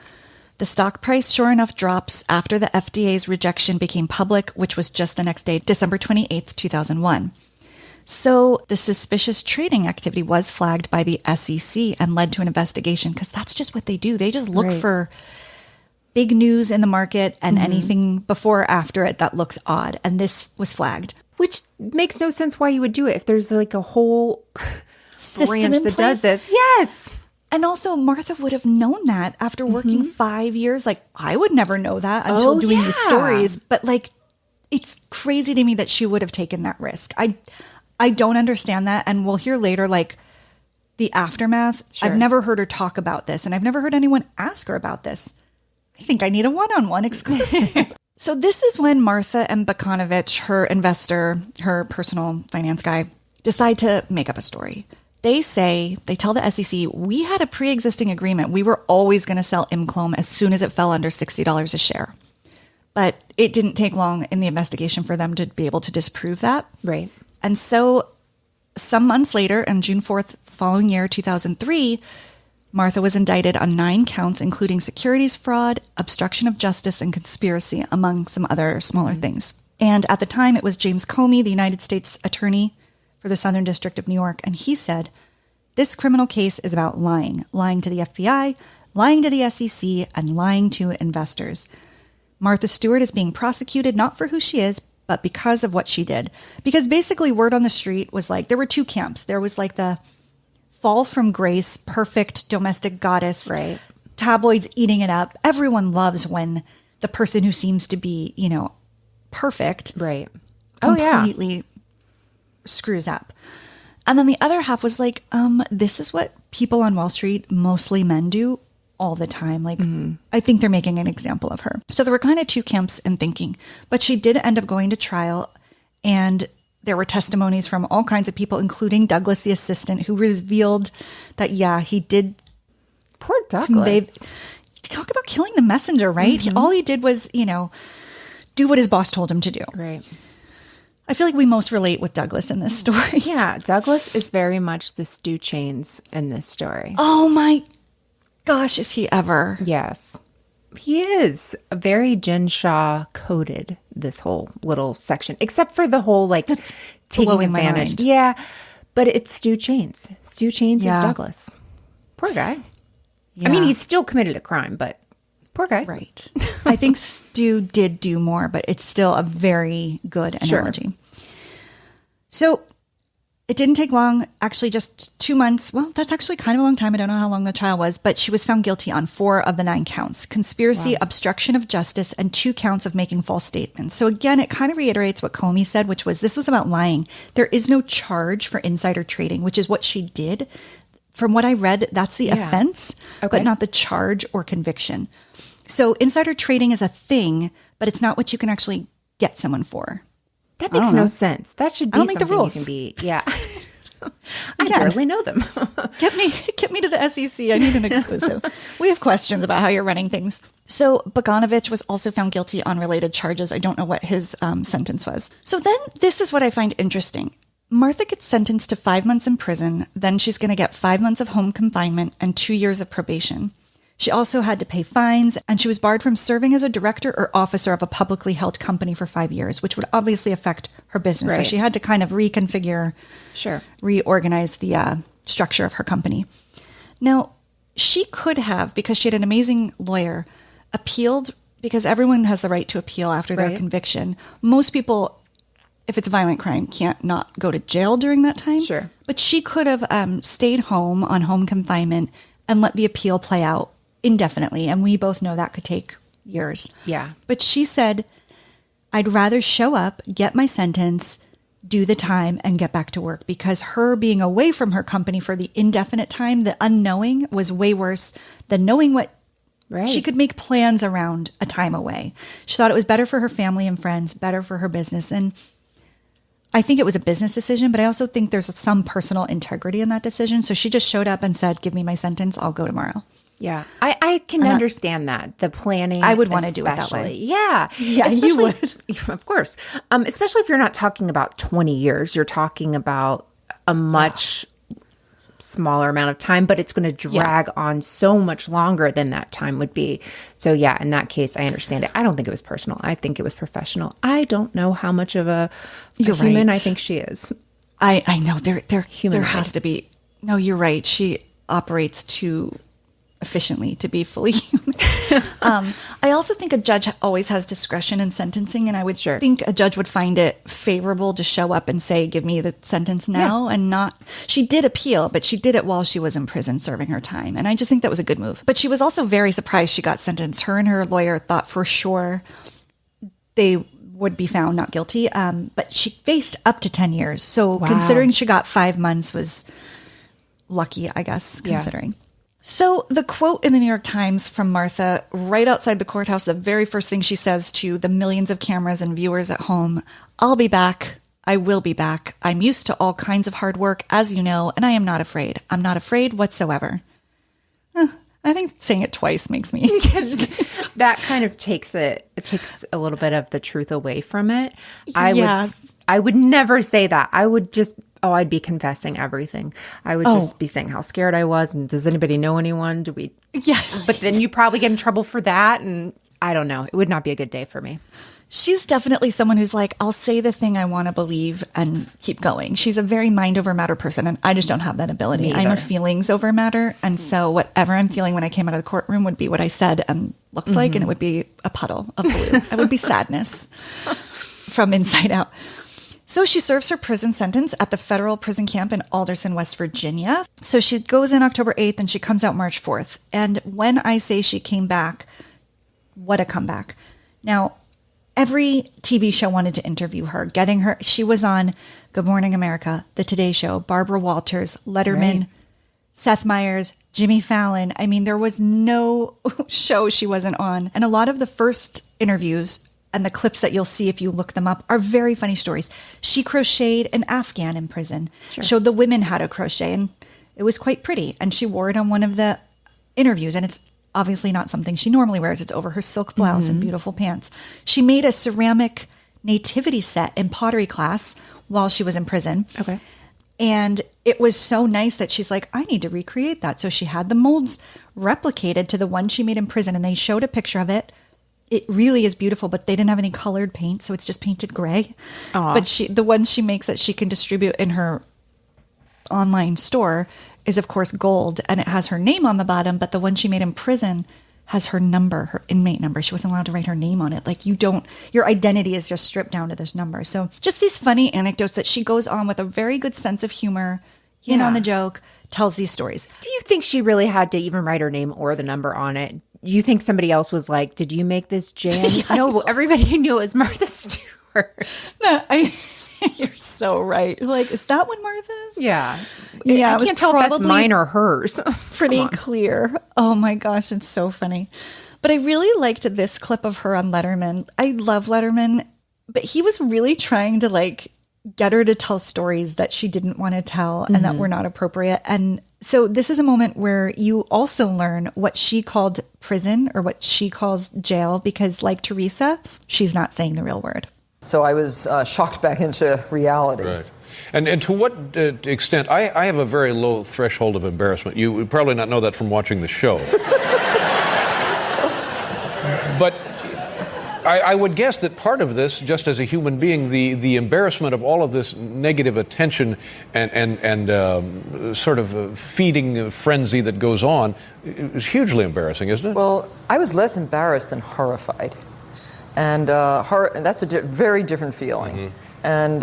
the stock price, sure enough, drops after the FDA's rejection became public, which was just the next day, December 28th, 2001. So the suspicious trading activity was flagged by the SEC and led to an investigation because that's just what they do. They just look for big news in the market and anything before or after it that looks odd. And this was flagged. Which makes no sense why you would do it if there's like a whole system branch that does this. Yes. And also Martha would have known that after working 5 years. Like I would never know that until doing these stories. But like, it's crazy to me that she would have taken that risk. I don't understand that. And we'll hear later, like the aftermath. Sure. I've never heard her talk about this and I've never heard anyone ask her about this. I think I need a one-on-one exclusive. So this is when Martha and Bakanovich, her investor, her personal finance guy, decide to make up a story. They tell the SEC, we had a pre-existing agreement. We were always going to sell Imclome as soon as it fell under $60 a share. But it didn't take long in the investigation for them to be able to disprove that. Right. And so some months later, on June 4th, following year, 2003, Martha was indicted on 9 counts, including securities fraud, obstruction of justice, and conspiracy, among some other smaller things. And at the time, it was James Comey, the United States Attorney for the Southern District of New York, and he said, this criminal case is about lying to the FBI, lying to the SEC, and lying to investors. Martha Stewart is being prosecuted not for who she is, but because of what she did. Because basically word on the street was like, there were 2 camps. There was like the fall from grace, perfect domestic goddess. Right. Tabloids eating it up. Everyone loves when the person who seems to be, perfect. Right. Oh, yeah. Completely screws up. And then the other half was like, this is what people on Wall Street, mostly men, do all the time. Like, I think they're making an example of her. So there were kind of two camps in thinking, but she did end up going to trial, and there were testimonies from all kinds of people, including Douglas, the assistant, who revealed that, yeah, he did. Poor Douglas. Talk about killing the messenger, right? All he did was, do what his boss told him to do. Right. I feel like we most relate with Douglas in this story. Yeah, Douglas is very much the Stu Chains in this story. Oh my gosh, is he ever? Yes. He is very Jen Shaw coded, this whole little section, except for the whole That's taking blowing my advantage. mind. Yeah, but it's Stu Chains. Stu Chains Yeah. is Douglas. Poor guy. Yeah. I mean, he's still committed a crime, but poor guy. Right. I think Stu did do more, but it's still a very good analogy. So it didn't take long, actually just 2 months. Well, that's actually kind of a long time. I don't know how long the trial was, but she was found guilty on 4 of the 9 counts: conspiracy, obstruction of justice, and 2 counts of making false statements. So again, it kind of reiterates what Comey said, which was this was about lying. There is no charge for insider trading, which is what she did. From what I read, that's the offense, but not the charge or conviction. So insider trading is a thing, but it's not what you can actually get someone for. That makes no sense. That should be I don't make the something rules. you can be. Yeah. I Again. barely know them. Get me to the SEC. I need an exclusive. We have questions about how you're running things. So Bogdanovich was also found guilty on related charges. I don't know what his sentence was. So then this is what I find interesting. Martha gets sentenced to 5 months in prison. Then she's going to get 5 months of home confinement and 2 years of probation. She also had to pay fines, and she was barred from serving as a director or officer of a publicly held company for 5 years, which would obviously affect her business. So Right. she had to kind of reconfigure, reorganize the structure of her company. Now, she could have, because she had an amazing lawyer, appealed, because everyone has the right to appeal after their conviction. Most people, if it's a violent crime, can't not go to jail during that time. Sure. But she could have stayed home on home confinement and let the appeal play out indefinitely. And we both know that could take years. Yeah. But she said, I'd rather show up, get my sentence, do the time, and get back to work, because her being away from her company for the indefinite time, the unknowing, was way worse than knowing what she could make plans around a time away. She thought it was better for her family and friends, better for her business. And I think it was a business decision, but I also think there's some personal integrity in that decision. So she just showed up and said, give me my sentence, I'll go tomorrow. Yeah, I can understand that. The planning. I would want to do it that especially. way. Yeah. Yeah, you would. Of course. Especially if you're not talking about 20 years. You're talking about a much smaller amount of time, but it's going to drag on so much longer than that time would be. So yeah, in that case, I understand it. I don't think it was personal. I think it was professional. I don't know how much of a human I think she is. I know there Human has to be. No, you're right. She operates too efficiently to be fully human. I also think a judge always has discretion in sentencing, and I would think a judge would find it favorable to show up and say, give me the sentence now, and not. She did appeal, but she did it while she was in prison serving her time, and I just think that was a good move. But she was also very surprised she got sentenced. Her and her lawyer thought for sure they would be found not guilty, but she faced up to 10 years. So considering she got 5 months was lucky, I guess, considering. So the quote in the New York Times from Martha right outside the courthouse, the very first thing she says to the millions of cameras and viewers at home, I'll be back. I will be back. I'm used to all kinds of hard work, as you know, and I am not afraid. I'm not afraid whatsoever. I think saying it twice makes me. That kind of takes it takes a little bit of the truth away from it. I would never say that. I would just, I'd be confessing everything. I would just be saying how scared I was. And does anybody know anyone? Do we? Yeah. But then you probably get in trouble for that. And I don't know. It would not be a good day for me. She's definitely someone who's like, I'll say the thing I want to believe and keep going. She's a very mind over matter person, and I just don't have that ability. I'm a feelings over matter, and so whatever I'm feeling when I came out of the courtroom would be what I said and looked like, and it would be a puddle of blue. I would be sadness from inside out. So she serves her prison sentence at the federal prison camp in Alderson, West Virginia. So she goes in October 8th and she comes out March 4th. And when I say she came back, what a comeback. Now, every TV show wanted to interview her, getting her. She was on Good Morning America, The Today Show, Barbara Walters, Letterman, Right. Seth Meyers, Jimmy Fallon. I mean, there was no show she wasn't on. And a lot of the first interviews and the clips that you'll see if you look them up are very funny stories. She crocheted an Afghan in prison, showed the women how to crochet, and it was quite pretty. And she wore it on one of the interviews, and it's obviously not something she normally wears. It's over her silk blouse and beautiful pants. She made a ceramic nativity set in pottery class while she was in prison. Okay. And it was so nice that she's like, I need to recreate that. So she had the molds replicated to the one she made in prison, and they showed a picture of it. It really is beautiful, but they didn't have any colored paint, so it's just painted gray. Aw. But the ones she makes that she can distribute in her online store is, of course, gold, and it has her name on the bottom. But the one she made in prison has her number, her inmate number. She wasn't allowed to write her name on it. Like, your identity is just stripped down to this number. So just these funny anecdotes that she goes on with a very good sense of humor, in on the joke, tells these stories. Do you think she really had to even write her name or the number on it? You think somebody else was like, did you make this, Jan? No, everybody knew it was Martha Stewart. No, you're so right. Like, is that what Martha's? Yeah. Yeah, I it was can't tell if that's probably mine or hers. pretty clear. Oh my gosh, it's so funny. But I really liked this clip of her on Letterman. I love Letterman, but he was really trying to like get her to tell stories that she didn't want to tell and that were not appropriate. And so this is a moment where you also learn what she called prison or what she calls jail, because like Teresa, she's not saying the real word. So I was shocked back into reality. Right. And to what extent, I have a very low threshold of embarrassment. You would probably not know that from watching the show. But I would guess that part of this, just as a human being, the embarrassment of all of this negative attention and sort of feeding frenzy that goes on is hugely embarrassing, isn't it? Well, I was less embarrassed than horrified. And that's a very different feeling. And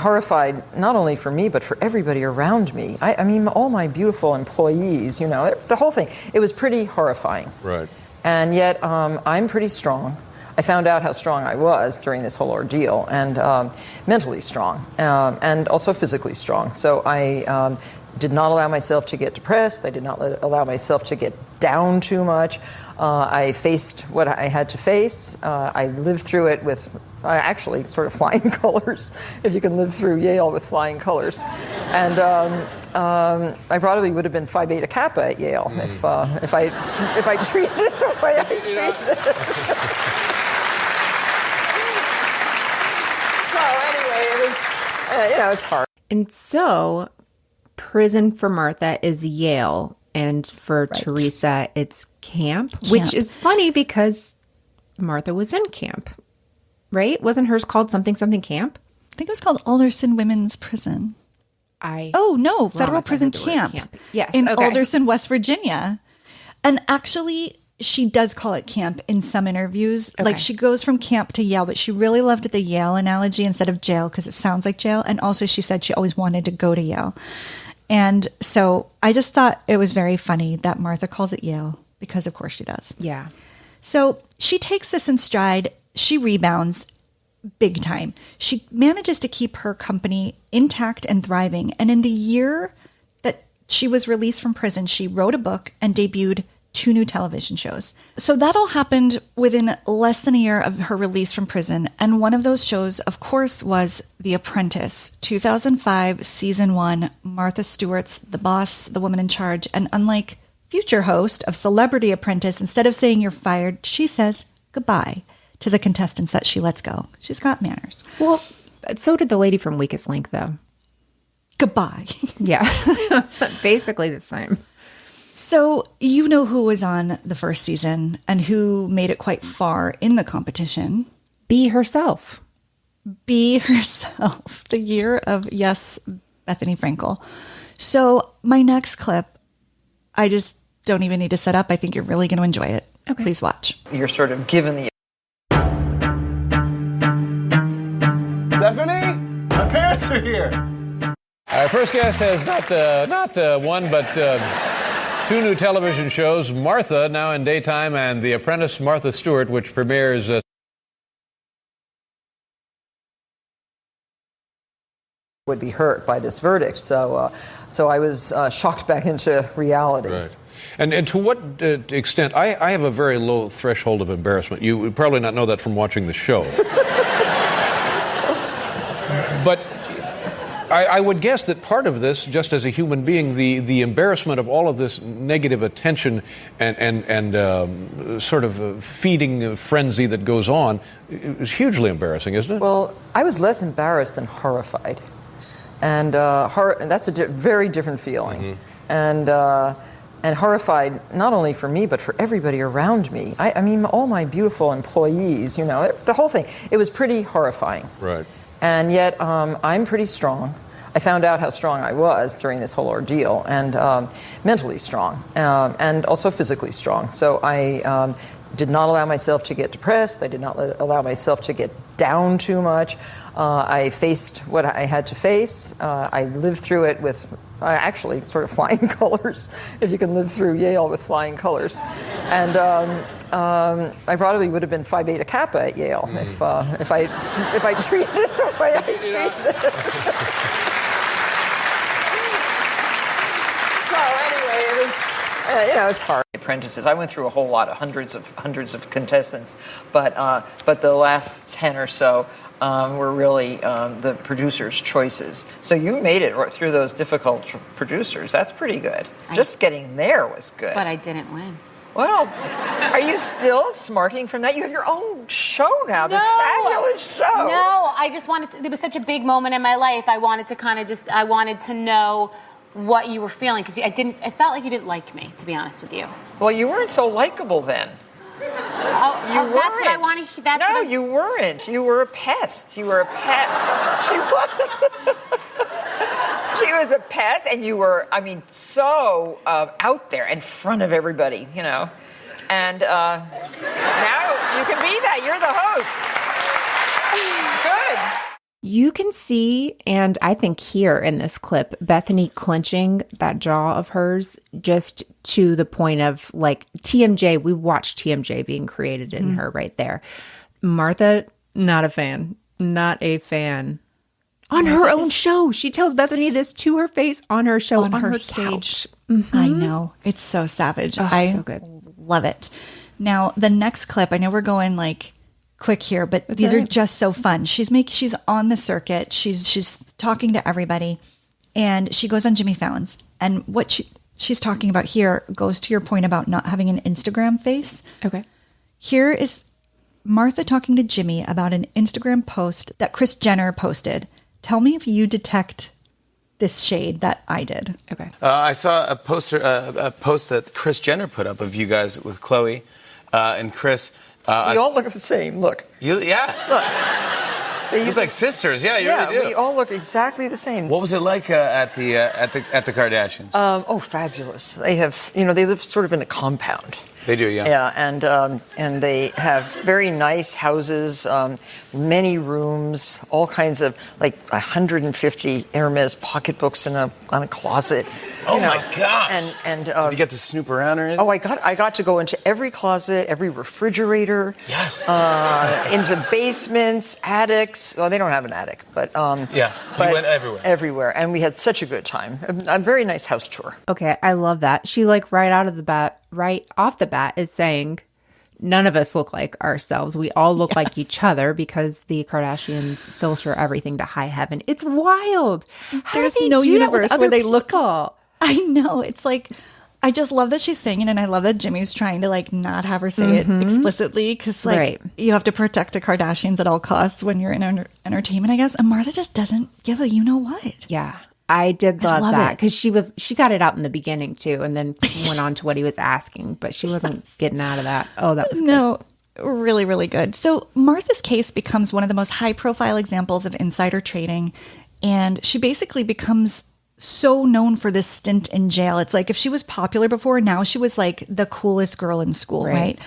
horrified, not only for me, but for everybody around me. I mean, all my beautiful employees, you know, the whole thing. It was pretty horrifying. Right. And yet, I'm pretty strong. I found out how strong I was during this whole ordeal, and mentally strong, and also physically strong. So I did not allow myself to get depressed. I did not allow myself to get down too much. I faced what I had to face. I lived through it with actually sort of flying colors, if you can live through Yale with flying colors. And I probably would have been Phi Beta Kappa at Yale if I treated it the way I treated it. So anyway, it was, it's hard. And so prison for Martha is Yale, and for Teresa, it's camp, which is funny because Martha was in camp, right? Wasn't hers called something camp? I think it was called Alderson Women's Prison. Federal Prison Camp. Yes, in Alderson, West Virginia. And actually, she does call it camp in some interviews. Okay. Like, she goes from camp to Yale, but she really loved the Yale analogy instead of jail because it sounds like jail. And also, she said she always wanted to go to Yale. And so I just thought it was very funny that Martha calls it Yale, because of course she does. Yeah. So she takes this in stride. She rebounds big time. She manages to keep her company intact and thriving. And in the year that she was released from prison, she wrote a book and debuted 2 new television shows. So that all happened within less than a year of her release from prison. And one of those shows, of course, was The Apprentice, 2005, season 1, Martha Stewart's the boss, the woman in charge. And unlike future host of Celebrity Apprentice, instead of saying you're fired, she says goodbye to the contestants that she lets go. She's got manners. Well, so did the lady from Weakest Link, though. Goodbye. Yeah. Basically the same. So you know who was on the first season and who made it quite far in the competition. Be herself. Be herself. The year of, yes, Bethany Frankel. So my next clip, I just don't even need to set up. I think you're really going to enjoy it. Okay. Please watch. You're sort of given the... Stephanie? guests are here. Our first guest has not one, but two new television shows, Martha, now in daytime, and The Apprentice, Martha Stewart, which premieres would be hurt by this verdict. So I was shocked back into reality. Right. And to what extent, I have a very low threshold of embarrassment. You would probably not know that from watching the show. But I would guess that part of this, just as a human being, the embarrassment of all of this negative attention and sort of feeding frenzy that goes on is hugely embarrassing, isn't it? Well, I was less embarrassed than horrified. And that's a very different feeling. Mm-hmm. And horrified, not only for me, but for everybody around me. I mean, all my beautiful employees, the whole thing. It was pretty horrifying. Right. And yet, I'm pretty strong. I found out how strong I was during this whole ordeal, and mentally strong, and also physically strong. So I did not allow myself to get depressed. I did not allow myself to get down too much. I faced what I had to face. I lived through it with actually sort of flying colors, if you can live through Yale with flying colors. And I probably would have been Phi Beta Kappa at Yale if I treated it the way I treated it. So anyway, it was, it's hard. Apprentices. I went through a whole lot, hundreds of contestants, but the last 10 or so were really the producers' choices. So you made it through those difficult producers. That's pretty good. Just getting there was good. But I didn't win. Well, are you still smarting from that? You have your own show now, this fabulous show. No, I just wanted to, there was such a big moment in my life. I wanted to I wanted to know what you were feeling, because I felt like you didn't like me, to be honest with you. Well, you weren't so likable then. That's what I want to hear. No, you weren't. You were a pest. You were a pest. She was. She was a pest, and you were, so out there in front of everybody, And now you can be that. You're the host. Good. You can see, and I think hear in this clip, Bethany clenching that jaw of hers just to the point of like TMJ. We watched TMJ being created in her right there. Martha, not a fan. Not a fan. On her own show. She tells Bethany this to her face on her show, on her stage. Mm-hmm. I know. It's so savage. So good. Love it. Now, the next clip, I know we're going like quick here, but these are just so fun. She's on the circuit. She's talking to everybody, and she goes on Jimmy Fallon's. And what she's talking about here goes to your point about not having an Instagram face. Okay. Here is Martha talking to Jimmy about an Instagram post that Kris Jenner posted. Tell me if you detect this shade that I did. Okay. I saw a post that Kris Jenner put up of you guys with Khloe and Kris. We all look the same. Look. Look. You look like sisters. Yeah, you really do. We all look exactly the same. What was it like at the Kardashians? Fabulous. They have, they live sort of in a compound. They do, yeah. Yeah, and they have very nice houses, many rooms, all kinds of 150 Hermes pocketbooks on a closet. Oh my God! And did you get to snoop around or anything? Oh, I got to go into every closet, every refrigerator. Yes. Into basements, attics. Well, they don't have an attic, but yeah, you went everywhere. Everywhere, and we had such a good time. A very nice house tour. Okay, I love that. She right off the bat is saying, none of us look like ourselves. We all look like each other because the Kardashians filter everything to high heaven. It's wild. There's no universe where they look. I know. It's like, I just love that she's saying it, and I love that Jimmy's trying to not have her say it explicitly, because you have to protect the Kardashians at all costs when you're in entertainment, I guess. And Martha just doesn't give a you-know-what. Yeah. I did love that because she got it out in the beginning too, and then went on to what he was asking, but she wasn't getting out of that. Oh, that was good. No, really, really good. So Martha's case becomes one of the most high-profile examples of insider trading, and she basically becomes so known for this stint in jail. It's like if she was popular before, now she was like the coolest girl in school, right?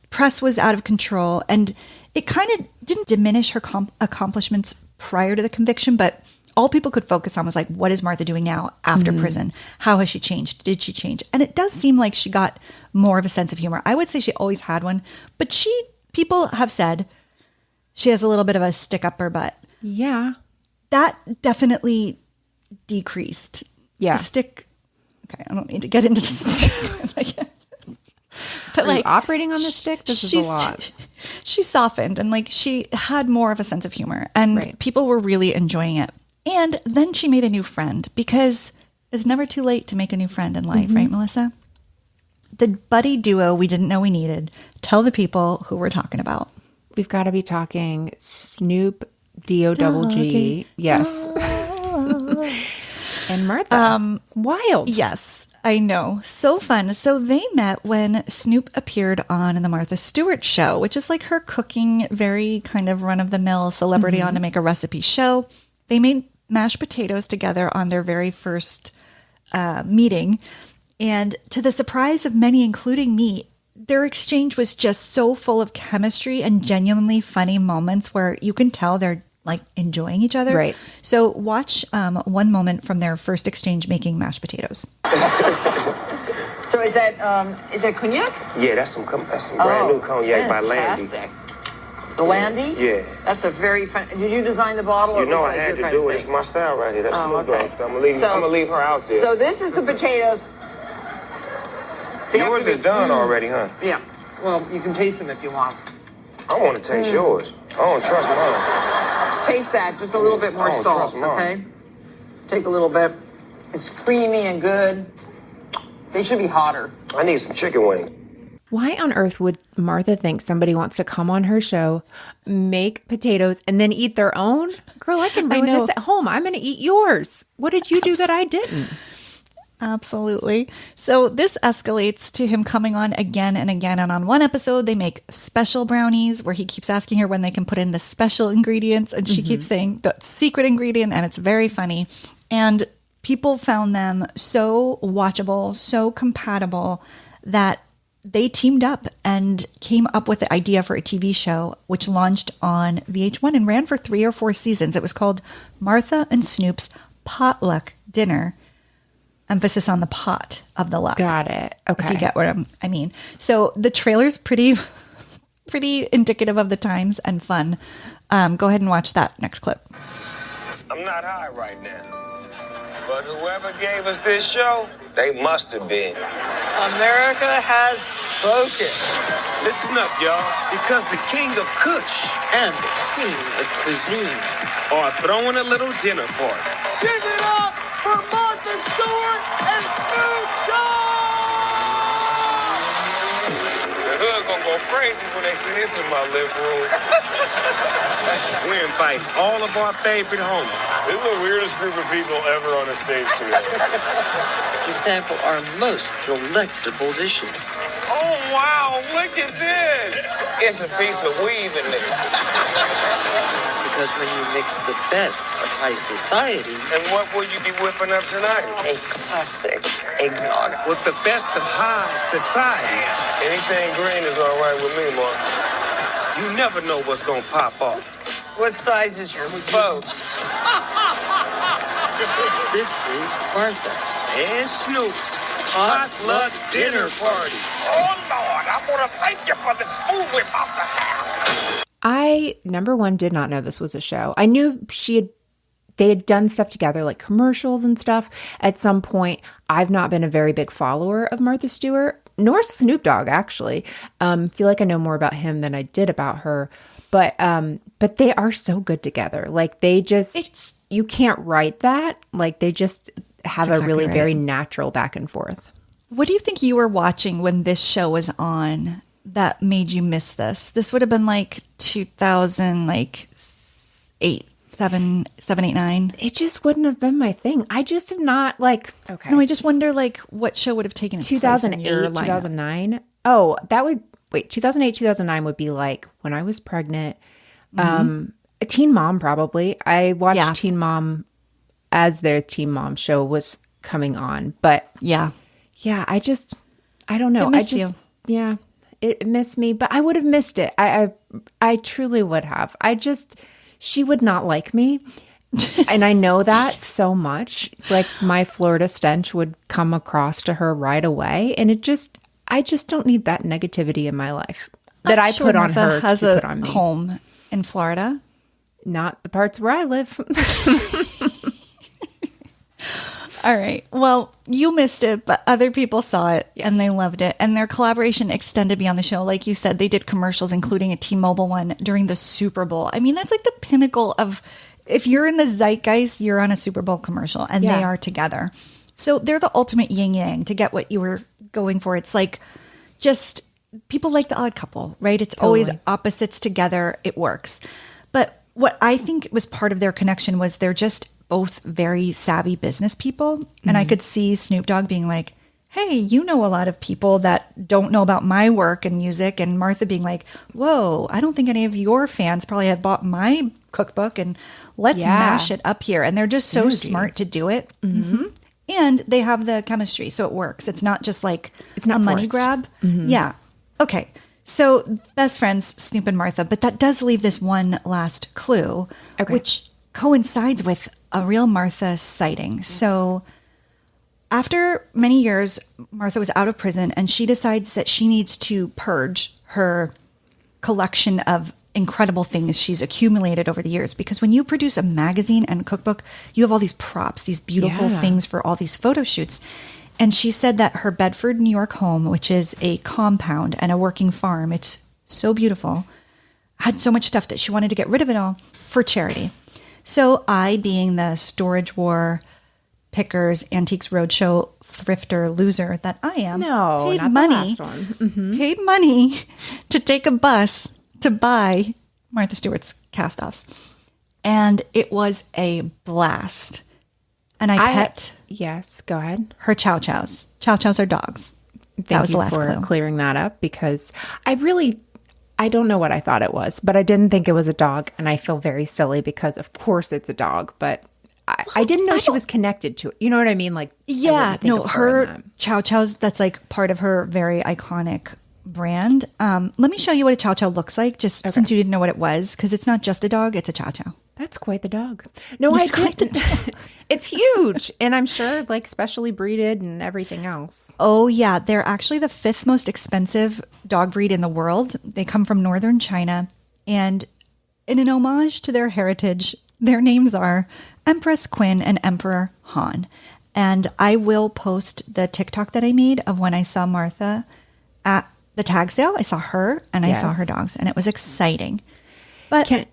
Press was out of control, and it kind of didn't diminish her accomplishments prior to the conviction, but all people could focus on was like, what is Martha doing now after prison? How has she changed? Did she change? And it does seem like she got more of a sense of humor. I would say she always had one, but people have said she has a little bit of a stick up her butt. Yeah. That definitely decreased. Yeah. The stick. Okay, I don't need to get into this. But Are you operating on the stick? This is a lot. She softened and like she had more of a sense of humor, and people were really enjoying it. And then she made a new friend, because it's never too late to make a new friend in life, right, Melissa? The buddy duo we didn't know we needed. Tell the people who we're talking about. We've got to be talking Snoop D-O-double-G. Yes. And Martha. Wild. Yes. I know. So fun. So they met when Snoop appeared on the Martha Stewart show, which is like her cooking, very kind of run-of-the-mill celebrity on to make a recipe show. They made mashed potatoes together on their very first meeting. And to the surprise of many, including me, their exchange was just so full of chemistry and genuinely funny moments where you can tell they're like enjoying each other. Right. So watch one moment from their first exchange making mashed potatoes. So is that cognac? Yeah, that's some brand new cognac by Landy. Fantastic. The Landy? Yeah. That's a very fun. Did you design the bottle? Or You know was I it had your to do kind it. of It's my style right here. That's Snoop okay. Dogg. So I'm gonna leave her out there. So this is the potatoes. Yours is done already, huh? Yeah. Well, you can taste them if you want. I want to taste yours. I don't trust mine. Taste that, just a little bit more I don't salt, trust mine. okay? Take a little bit. It's creamy and good. They should be hotter. I need some chicken wings. Why on earth would Martha think somebody wants to come on her show, make potatoes, and then eat their own? Girl, I can ruin this at home. I'm going to eat yours. What did you do that I didn't? Absolutely. So this escalates to him coming on again and again. And on one episode, they make special brownies where he keeps asking her when they can put in the special ingredients. And she keeps saying the secret ingredient. And it's very funny. And people found them so watchable, so compatible that they teamed up and came up with the idea for a TV show, which launched on VH1 and ran for 3 or 4 seasons. It was called Martha and Snoop's Potluck Dinner. Emphasis on the pot of the luck. Got it. Okay. If you get what I mean. So the trailer's pretty indicative of the times and fun. Go ahead and watch that next clip. I'm not high right now. But whoever gave us this show, they must have been. America has spoken. Listen up, y'all. Because the king of Kush And the queen of cuisine. are throwing a little dinner party. Give it up for Martha Stewart and Snoop Dogg! The hood gonna go crazy when they see this in my living room. We're inviting all of our favorite homies. This is the weirdest group of people ever on a stage together. You sample our most delectable dishes. Oh, wow, look at this. It's a piece of weave in there. Because when you mix the best of high society, And what will you be whipping up tonight? a classic eggnog. With the best of high society. Anything green is all right with me, Mark. You never know what's gonna pop off. What size is your boat? This is Martha. And Snoop's potluck dinner party. Oh, Lord, I want to thank you for the food we're about to have. I, number one, did not know this was a show. I knew they had done stuff together, like commercials and stuff at some point. I've not been a very big follower of Martha Stewart, nor Snoop Dogg, actually. Feel like I know more about him than I did about her. But they are so good together. Like, they just, you can't write that. Like, they just have a really very natural back and forth. What do you think you were watching when this show was on that made you miss this? This would have been like 2008, 7, 8, 9. It just wouldn't have been my thing. I just am not like, okay. No, I just wonder like what show would have taken its place in your 2008, lineup? 2009. Oh, that would, 2008, 2009 would be like when I was pregnant. A Teen Mom, probably. I watched Teen Mom as their Teen Mom show was coming on. But yeah, I don't know. It missed you. Yeah, it missed me, but I would have missed it. I truly would have. She would not like me. And I know that so much. Like my Florida stench would come across to her right away. And I just don't need that negativity in my life that I put on her has to a put on me. home in Florida. Not the parts where I live. All right. Well, you missed it, but other people saw it and they loved it. And their collaboration extended beyond the show. Like you said, they did commercials, including a T-Mobile one during the Super Bowl. I mean, that's like the pinnacle of, if you're in the zeitgeist, you're on a Super Bowl commercial, and they are together. So they're the ultimate yin-yang to get what you were going for. It's like just people like the Odd Couple, right? It's always opposites together. It works. But what I think was part of their connection was they're just both very savvy business people. And I could see Snoop Dogg being like, hey, you know a lot of people that don't know about my work and music. And Martha being like, whoa, I don't think any of your fans probably have bought my cookbook, and let's mash it up here. And they're just so smart to do it. Mm-hmm. And they have the chemistry, so it works. It's not just like it's not a money forced. grab. Yeah. Okay. So best friends, Snoop and Martha. But that does leave this one last clue, which coincides with a real Martha sighting. So after many years, Martha was out of prison, and she decides that she needs to purge her collection of incredible things she's accumulated over the years. Because when you produce a magazine and a cookbook, you have all these props, these beautiful things for all these photo shoots. And she said that her Bedford, New York home, which is a compound and a working farm, it's so beautiful, had so much stuff that she wanted to get rid of it all for charity. So I, being the storage war, pickers, antiques roadshow, thrifter, loser that I am, paid money to take a bus to buy Martha Stewart's cast-offs. And it was a blast. And I pet. Yes, go ahead. Her chow chows. Chow chows are dogs. That was the last for clue. Clearing that up, because I don't know what I thought it was, but I didn't think it was a dog. And I feel very silly because, of course, it's a dog. But I didn't know she was connected to it. You know what I mean? Like, her chow chows, that's like part of her very iconic brand. Let me show you what a chow chow looks like, just since you didn't know what it was, because it's not just a dog, it's a chow chow. That's quite the dog. No, I didn't. It's huge. And I'm sure like specially breeded and everything else. Oh, yeah. They're actually the 5th most expensive dog breed in the world. They come from northern China. And in an homage to their heritage, their names are Empress Quinn and Emperor Han. And I will post the TikTok that I made of when I saw Martha at the tag sale. I saw her and I saw her dogs, and it was exciting. But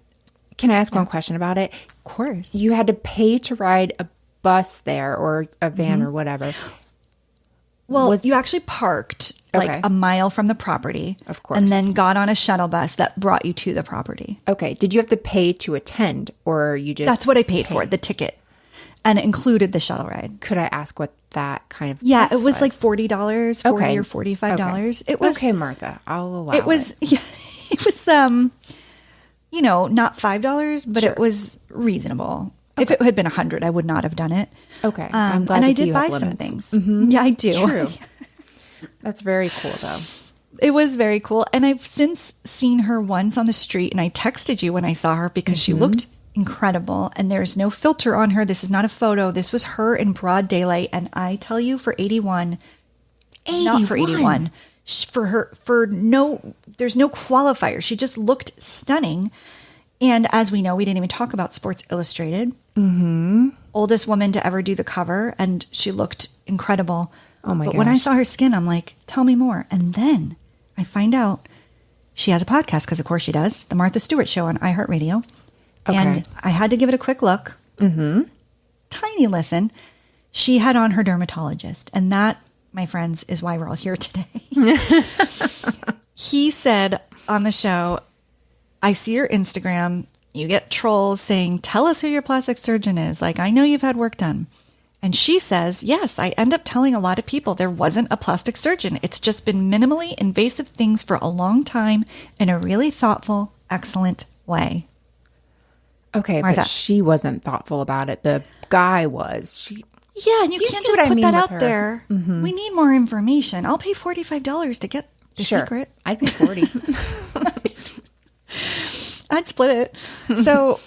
Can I ask one question about it? Of course. You had to pay to ride a bus there or a van or whatever. Well, you actually parked like a mile from the property. Of course. And then got on a shuttle bus that brought you to the property. Okay. Did you have to pay to attend, or you just... That's what I paid for, the ticket. And it included the shuttle ride. Could I ask what that kind of it was like $40, $40 or $45. It was... Okay, Martha. I'll allow it. Was, it was... not $5, but it was reasonable. Okay. If it had been $100, I would not have done it. Okay. I'm glad and to I see did you buy have some limits. things. Mm-hmm. Yeah, I do. True. That's very cool, though. It was very cool. And I've since seen her once on the street, and I texted you when I saw her because she looked incredible. And there's no filter on her. This is not a photo. This was her in broad daylight. And I tell you, for 81, not for 81, there's no qualifier. She just looked stunning. And as we know, we didn't even talk about Sports Illustrated. Mm-hmm. Oldest woman to ever do the cover. And she looked incredible. Oh my gosh. But when I saw her skin, I'm like, tell me more. And then I find out she has a podcast, because of course she does. The Martha Stewart Show on iHeartRadio. Okay. And I had to give it a quick look. Mm-hmm. Tiny listen. She had on her dermatologist. And that, my friends, is why we're all here today. He said on the show, I see your Instagram. You get trolls saying, tell us who your plastic surgeon is. Like, I know you've had work done. And she says, yes, I end up telling a lot of people there wasn't a plastic surgeon. It's just been minimally invasive things for a long time in a really thoughtful, excellent way. Okay, Martha. but she wasn't thoughtful about it. The guy was. Yeah, and you can't just put that out there. Mm-hmm. We need more information. I'll pay $45 to get the secret. I'd pay $40. I'd split it. So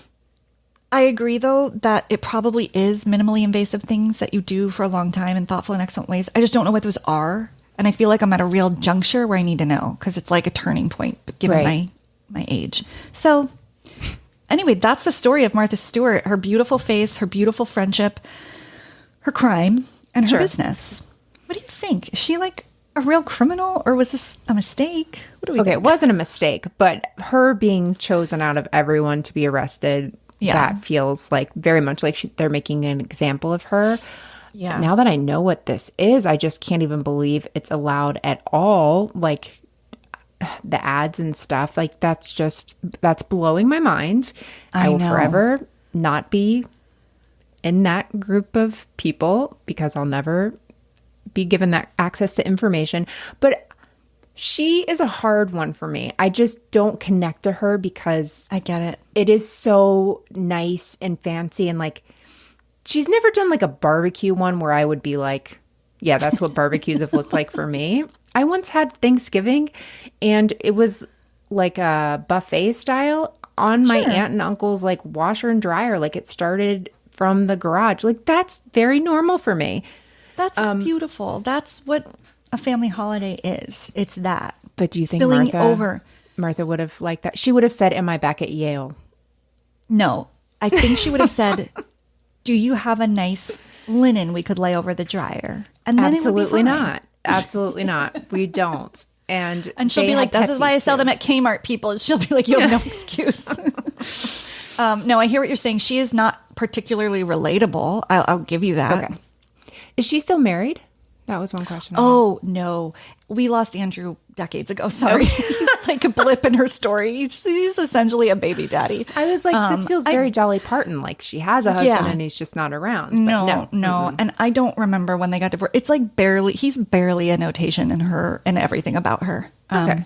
I agree, though, that it probably is minimally invasive things that you do for a long time in thoughtful and excellent ways. I just don't know what those are. And I feel like I'm at a real juncture where I need to know because it's like a turning point given my age. So anyway, that's the story of Martha Stewart, her beautiful face, her beautiful friendship, her crime, and her business. What do you think? Is she like a real criminal or was this a mistake? What do we think? It wasn't a mistake, but her being chosen out of everyone to be arrested, that feels like very much like they're making an example of her. Yeah. Now that I know what this is, I just can't even believe it's allowed at all. Like the ads and stuff, like that's blowing my mind. I will forever not be in that group of people because I'll never be given that access to information. But she is a hard one for me. I just don't connect to her because I get it. It is so nice and fancy and like she's never done like a barbecue one where I would be like, yeah, that's what barbecues have looked like for me. I once had Thanksgiving and it was like a buffet style on my aunt and uncle's like washer and dryer. Like it started from the garage. Like that's very normal for me. That's beautiful. That's what a family holiday is. It's that. But do you think Martha would have liked that? She would have said, am I back at Yale? No. I think she would have said, do you have a nice linen we could lay over the dryer? And then absolutely it would be not. Absolutely not. We don't. And she'll be like, this is why I sell them at Kmart, people. And she'll be like, you have no excuse. No, I hear what you're saying. She is not particularly relatable. I'll give you that. Okay. Is she still married? That was one question. Oh, no. We lost Andrew decades ago. Sorry. He's like a blip in her story. He's essentially a baby daddy. I was like, this feels very Dolly Parton. Like she has a husband and he's just not around. But no. Mm-hmm. And I don't remember when they got divorced. It's like he's barely a notation in her and everything about her. Okay.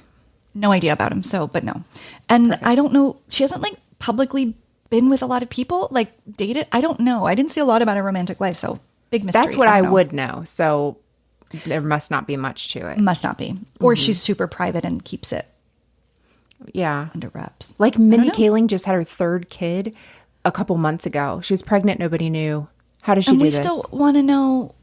No idea about him. So, but no. And I don't know. She hasn't like publicly been with a lot of people, like dated. I don't know. I didn't see a lot about her romantic life. So big mystery. That's what I would know. So there must not be much to it. Must not be. Or she's super private and keeps it. Yeah. Under wraps. Like Mindy Kaling just had her third kid a couple months ago. She was pregnant. Nobody knew. How does she do this? And we still want to know,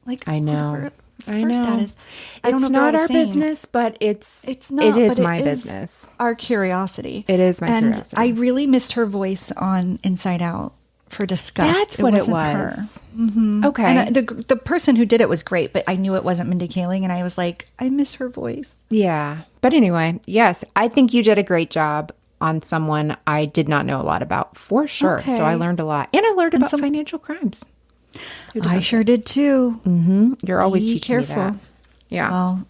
like, I know. First status. I don't know. It's not our business, but it is my business. Our curiosity. It is my curiosity. I really missed her voice on Inside Out for Disgust. That's what it was. Mm-hmm. Okay. And the person who did it was great, but I knew it wasn't Mindy Kaling, and I was like, I miss her voice. Yeah. But anyway, yes, I think you did a great job on someone I did not know a lot about, for sure. Okay. So I learned a lot. And I learned about financial crimes. I sure did too. Mm-hmm. You're always teaching me that. Yeah. Well,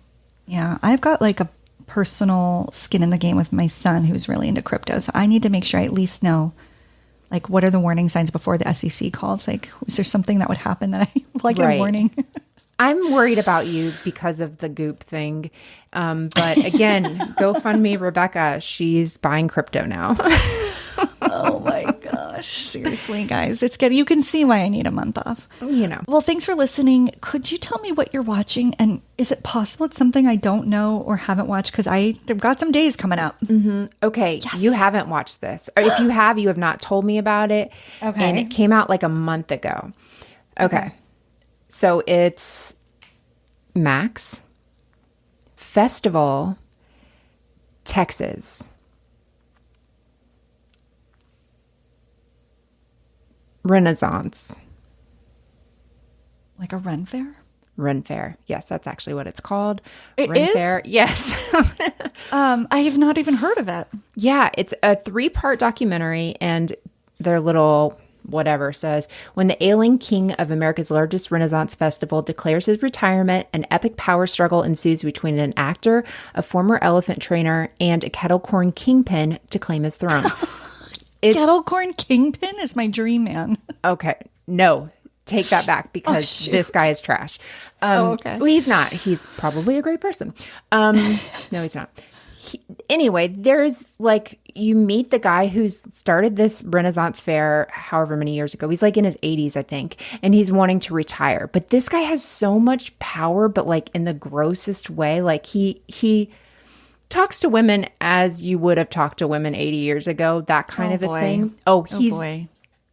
yeah. I've got like a personal skin in the game with my son who's really into crypto. So I need to make sure I at least know, like, what are the warning signs before the SEC calls? Like, is there something that would happen that I like a warning? I'm worried about you because of the goop thing. But again, go fund me, Rebekah. She's buying crypto now. Oh my gosh. Seriously, guys. You can see why I need a month off. You know. Well, thanks for listening. Could you tell me what you're watching? And is it possible it's something I don't know or haven't watched? Because I've got some days coming up. Mm-hmm. Okay. Yes. You haven't watched this. Or if you have, you have not told me about it. Okay. And it came out like a month ago. Okay. So it's Max, Festival, Texas, Renaissance. Like a Ren Fair? Ren Fair. Yes, that's actually what it's called. It Ren is? Fair. Yes. I have not even heard of it. Yeah, it's a 3-part documentary, and their little whatever says, when the ailing king of America's largest Renaissance festival declares his retirement, an epic power struggle ensues between an actor, a former elephant trainer, and a kettle corn kingpin to claim his throne. Kettle corn kingpin is my dream man. Okay. No, take that back because this guy is trash. Okay. Well, he's not. He's probably a great person. No, he's not. Anyway, there's like, you meet the guy who's started this Renaissance fair however many years ago. He's like in his 80s, I think, and he's wanting to retire. But this guy has so much power, but like in the grossest way. Like he talks to women as you would have talked to women 80 years ago, that kind of a thing. Oh, he's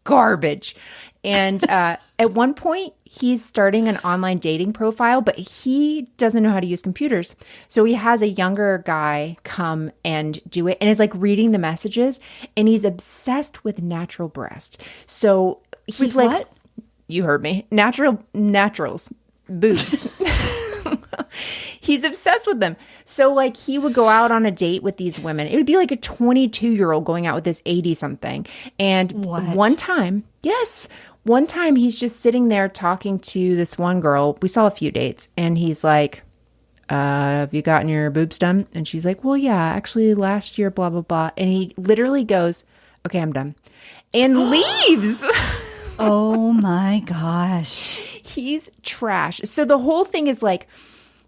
garbage. And at one point, he's starting an online dating profile, but he doesn't know how to use computers. So he has a younger guy come and do it, and is like reading the messages, and he's obsessed with natural breast. So he With what? You heard me. Naturals, boobs. He's obsessed with them. So like he would go out on a date with these women. It would be like a 22-year-old going out with this 80-something. And one time he's just sitting there talking to this one girl. We saw a few dates, and he's like, have you gotten your boobs done? And she's like, well, yeah, actually last year, blah, blah, blah. And he literally goes, okay, I'm done. And leaves. Oh my gosh. He's trash. So the whole thing is like,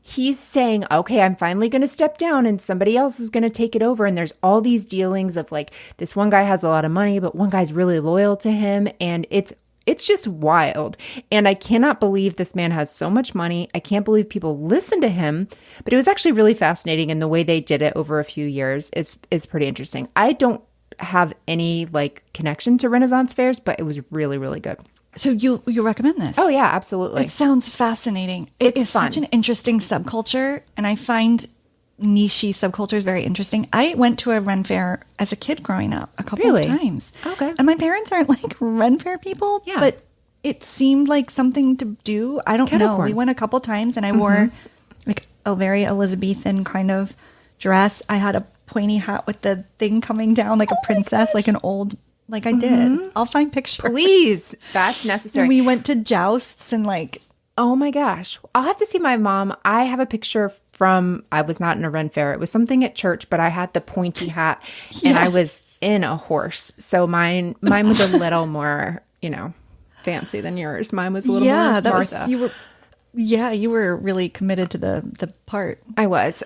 he's saying, okay, I'm finally going to step down and somebody else is going to take it over. And there's all these dealings of like, this one guy has a lot of money, but one guy's really loyal to him. And it's just wild. And I cannot believe this man has so much money. I can't believe people listen to him. But it was actually really fascinating. And the way they did it over a few years is pretty interesting. I don't have any like connection to Renaissance fairs, but it was really, really good. So you recommend this? Oh yeah, absolutely. It sounds fascinating. It's It's fun. such an interesting subculture, and I find niche subcultures very interesting. I went to a Ren fair as a kid growing up a couple Really? of times. Okay. And my parents aren't like Ren fair people, Yeah. but it seemed like something to do. I don't know. Kettle We corn. went a couple times, and I wore like a very Elizabethan kind of dress. I had a pointy hat with the thing coming down like a princess, like an old, like I did. I'll find pictures. Please. That's necessary. And we went to jousts and like, Oh my gosh. I'll have to see my mom. I have a picture from, I was not in a Ren fair. It was something at church, but I had the pointy hat and I was in a horse. So mine was a little more, fancy than yours. Mine was a little more Martha. You were really committed to the part. I was.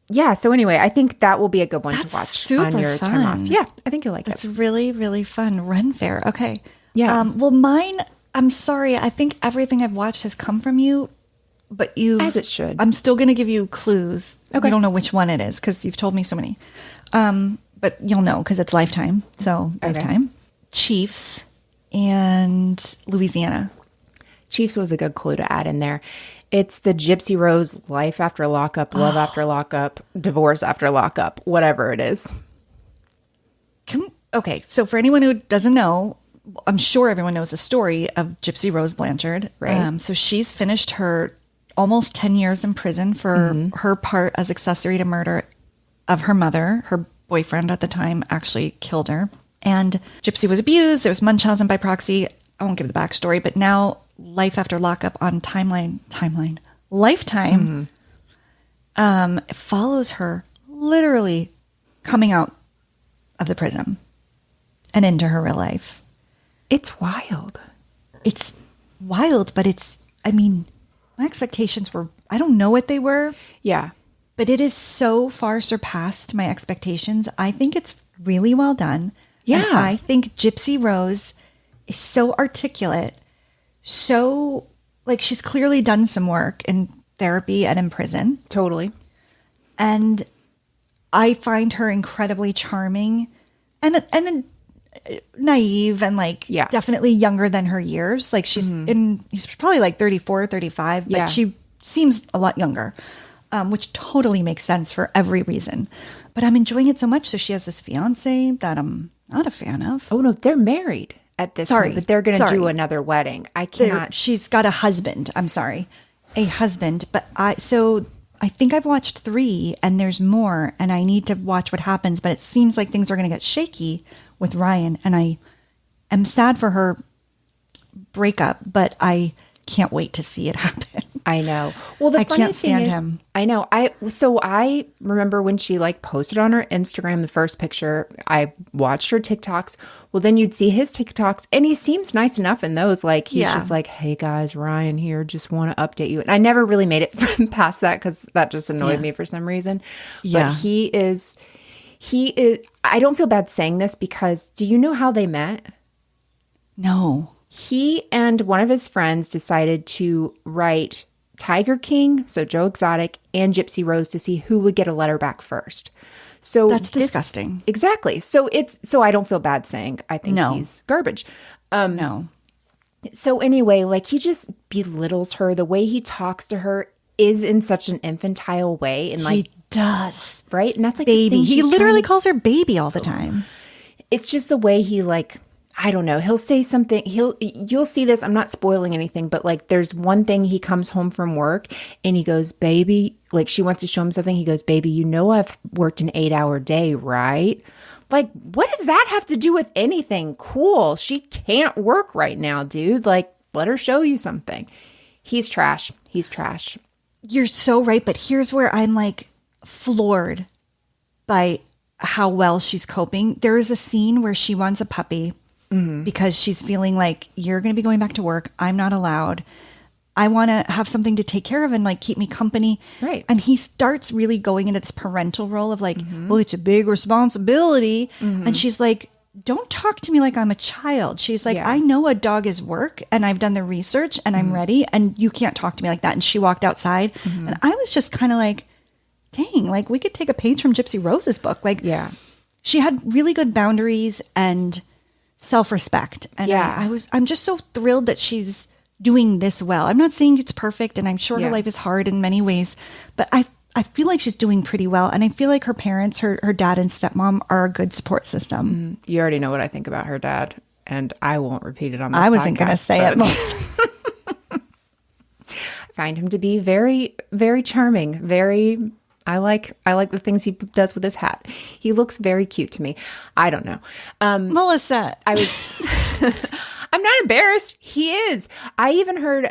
Yeah. So anyway, I think that will be a good one to watch super on your time fun. off. Yeah. I think you'll like That's it. really, really fun. Ren fair. Okay. Yeah. Well, mine, I'm sorry. I think everything I've watched has come from you, but As it should. I'm still going to give you clues. Okay. I don't know which one it is because you've told me so many. But you'll know because it's Lifetime. So Lifetime. Chiefs and Louisiana. Chiefs was a good clue to add in there. It's the Gypsy Rose life after lockup, love after lockup, divorce after lockup, whatever it is. Okay, so for anyone who doesn't know, I'm sure everyone knows the story of Gypsy Rose Blanchard. Right. So she's finished her almost 10 years in prison for her part as accessory to murder of her mother. Her boyfriend at the time actually killed her. And Gypsy was abused. There was Munchausen by proxy. I won't give the backstory, but now life after lockup on Lifetime follows her literally coming out of the prison and into her real life. It's wild. It's wild, but my expectations were, I don't know what they were. Yeah. But it is so far surpassed my expectations. I think it's really well done. Yeah. And I think Gypsy Rose is so articulate, so like she's clearly done some work in therapy and in prison. Totally. And I find her incredibly charming and naive and definitely younger than her years. Like she's probably like 34, 35, but Yeah. she seems a lot younger, which totally makes sense for every reason. But I'm enjoying it so much. So she has this fiance that I'm not a fan of. Oh no, they're married at this point, but they're going to do another wedding. I cannot. She's got a husband. I'm sorry. A husband. But I think I've watched 3 and there's more and I need to watch what happens. But it seems like things are going to get shaky with Ryan. And I am sad for her breakup, but I can't wait to see it happen. I know. Well, the I funny can't thing stand is, him. I know. I remember when she posted on her Instagram the first picture. I watched her TikToks. Well, then you'd see his TikToks, and he seems nice enough in those. Like he's just like, "Hey guys, Ryan here. Just want to update you." And I never really made it past that because that just annoyed me for some reason. Yeah. But he is. I don't feel bad saying this because do you know how they met? No. He and one of his friends decided to write Tiger King, so Joe Exotic, and Gypsy Rose to see who would get a letter back first. So That's disgusting. Exactly. So I don't feel bad saying I think he's garbage. No. So anyway, like he just belittles her. The way he talks to her is in such an infantile way, and like he does, right? And that's like baby. He literally calls her baby all the time. It's just the way he like. I don't know. He'll say something. You'll see this. I'm not spoiling anything, but like there's one thing he comes home from work and he goes, baby, like she wants to show him something. He goes, baby, you know, I've worked an 8-hour day, right? Like, what does that have to do with anything? Cool. She can't work right now, dude. Like, let her show you something. He's trash. He's trash. You're so right. But here's where I'm like floored by how well she's coping. There is a scene where she wants a puppy. Because she's feeling like you're going to be going back to work. I'm not allowed. I want to have something to take care of and like keep me company. Right. And he starts really going into this parental role of like, well, it's a big responsibility. And she's like, don't talk to me like I'm a child. She's like, I know a dog is work and I've done the research and I'm ready and you can't talk to me like that. And she walked outside and I was just kind of like, dang, like we could take a page from Gypsy Rose's book. Like, she had really good boundaries and self-respect. And I'm just so thrilled that she's doing this well. I'm not saying it's perfect and I'm sure her life is hard in many ways, but I feel like she's doing pretty well. And I feel like her parents, her dad and stepmom are a good support system. You already know what I think about her dad and I won't repeat it on this I wasn't going to say it. I find him to be very, very charming, very... I like the things he does with his hat. He looks very cute to me. I don't know. Melissa. I'm not embarrassed. He is. I even heard,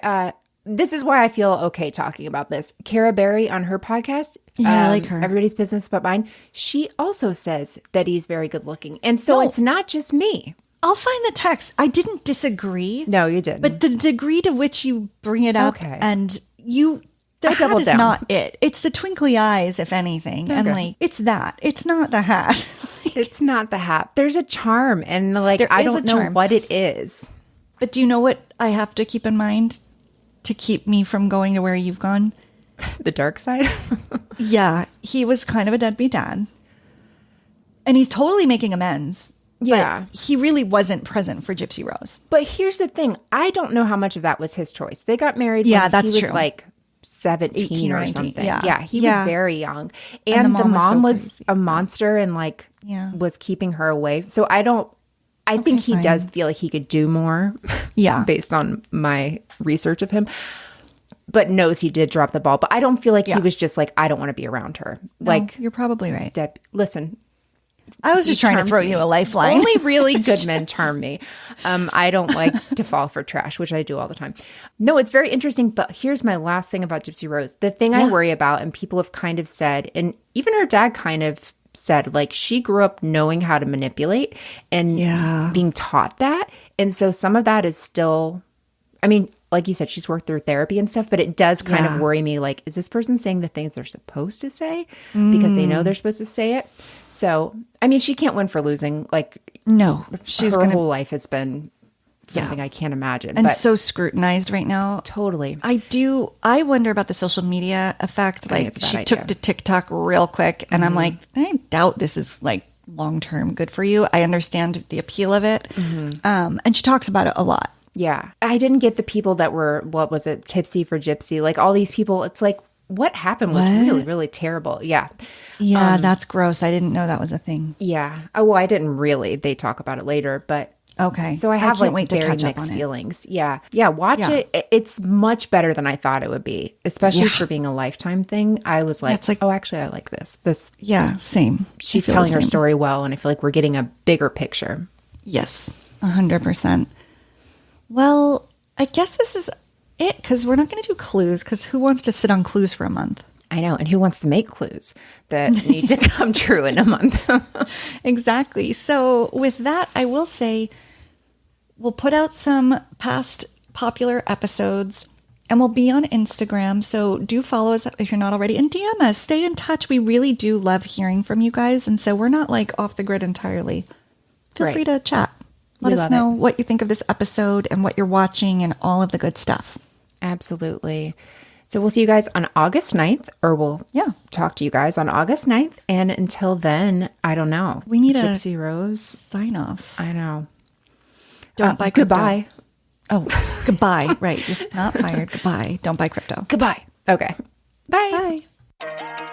this is why I feel okay talking about this. Cara Berry on her podcast. Yeah, I like her. Everybody's Business But Mine. She also says that he's very good looking. And so it's not just me. I'll find the text. I didn't disagree. No, you didn't. But the degree to which you bring it up and the hat is not it. It's the twinkly eyes, if anything. Okay. And like, it's that. It's not the hat. It's not the hat. There's a charm. And like, I don't know what it is. But do you know what I have to keep in mind to keep me from going to where you've gone? The dark side? Yeah. He was kind of a deadbeat dad. And he's totally making amends. Yeah. But he really wasn't present for Gypsy Rose. But here's the thing. I don't know how much of that was his choice. They got married when that's he was true. like 17 or something. Yeah, he was very young. And the mom was a monster and like was keeping her away. So I think he does feel like he could do more. Yeah. Based on my research of him. But knows he did drop the ball. But I don't feel like he was just like, I don't want to be around her. No, like, you're probably right. Listen. I was just trying to throw you a lifeline. Only really good men charm me. I don't like to fall for trash, which I do all the time. No, it's very interesting. But here's my last thing about Gypsy Rose. The thing I worry about, and people have kind of said, and even her dad kind of said, like, she grew up knowing how to manipulate and being taught that. And so some of that is still, I mean, like you said, she's worked through therapy and stuff, but it does kind of worry me. Like, is this person saying the things they're supposed to say because they know they're supposed to say it? So, I mean, she can't win for losing. Like, no, her whole life has been something I can't imagine. And so scrutinized right now. Totally. I wonder about the social media effect. Like, she took to TikTok real quick and I'm like, I doubt this is like long-term good for you. I understand the appeal of it. And she talks about it a lot. Yeah. I didn't get the people that were, what was it? Tipsy for Gypsy. Like all these people, it's like, what happened was really, really terrible. Yeah. Yeah, that's gross. I didn't know that was a thing. Yeah. Oh, well, I didn't really. They talk about it later, but okay. So I have can't like wait to very catch up mixed on feelings. Yeah. Yeah. Watch it. It's much better than I thought it would be, especially for being a Lifetime thing. I was like, oh, actually, I like this. Yeah, same. She's telling her story well, and I feel like we're getting a bigger picture. Yes, 100%. Well, I guess this is it because we're not going to do clues because who wants to sit on clues for a month? I know. And who wants to make clues that need to come true in a month? Exactly. So with that, I will say we'll put out some past popular episodes and we'll be on Instagram. So do follow us if you're not already and DM us. Stay in touch. We really do love hearing from you guys. And so we're not like off the grid entirely. Feel free to chat. Let us know what you think of this episode and what you're watching and all of the good stuff. Absolutely. So we'll see you guys on August 9th, or we'll talk to you guys on August 9th. And until then, I don't know. We need Gypsy Rose sign off. I know. Don't buy crypto. Goodbye. Oh, goodbye. Right. You're not fired. Goodbye. Don't buy crypto. Goodbye. Okay. Bye. Bye.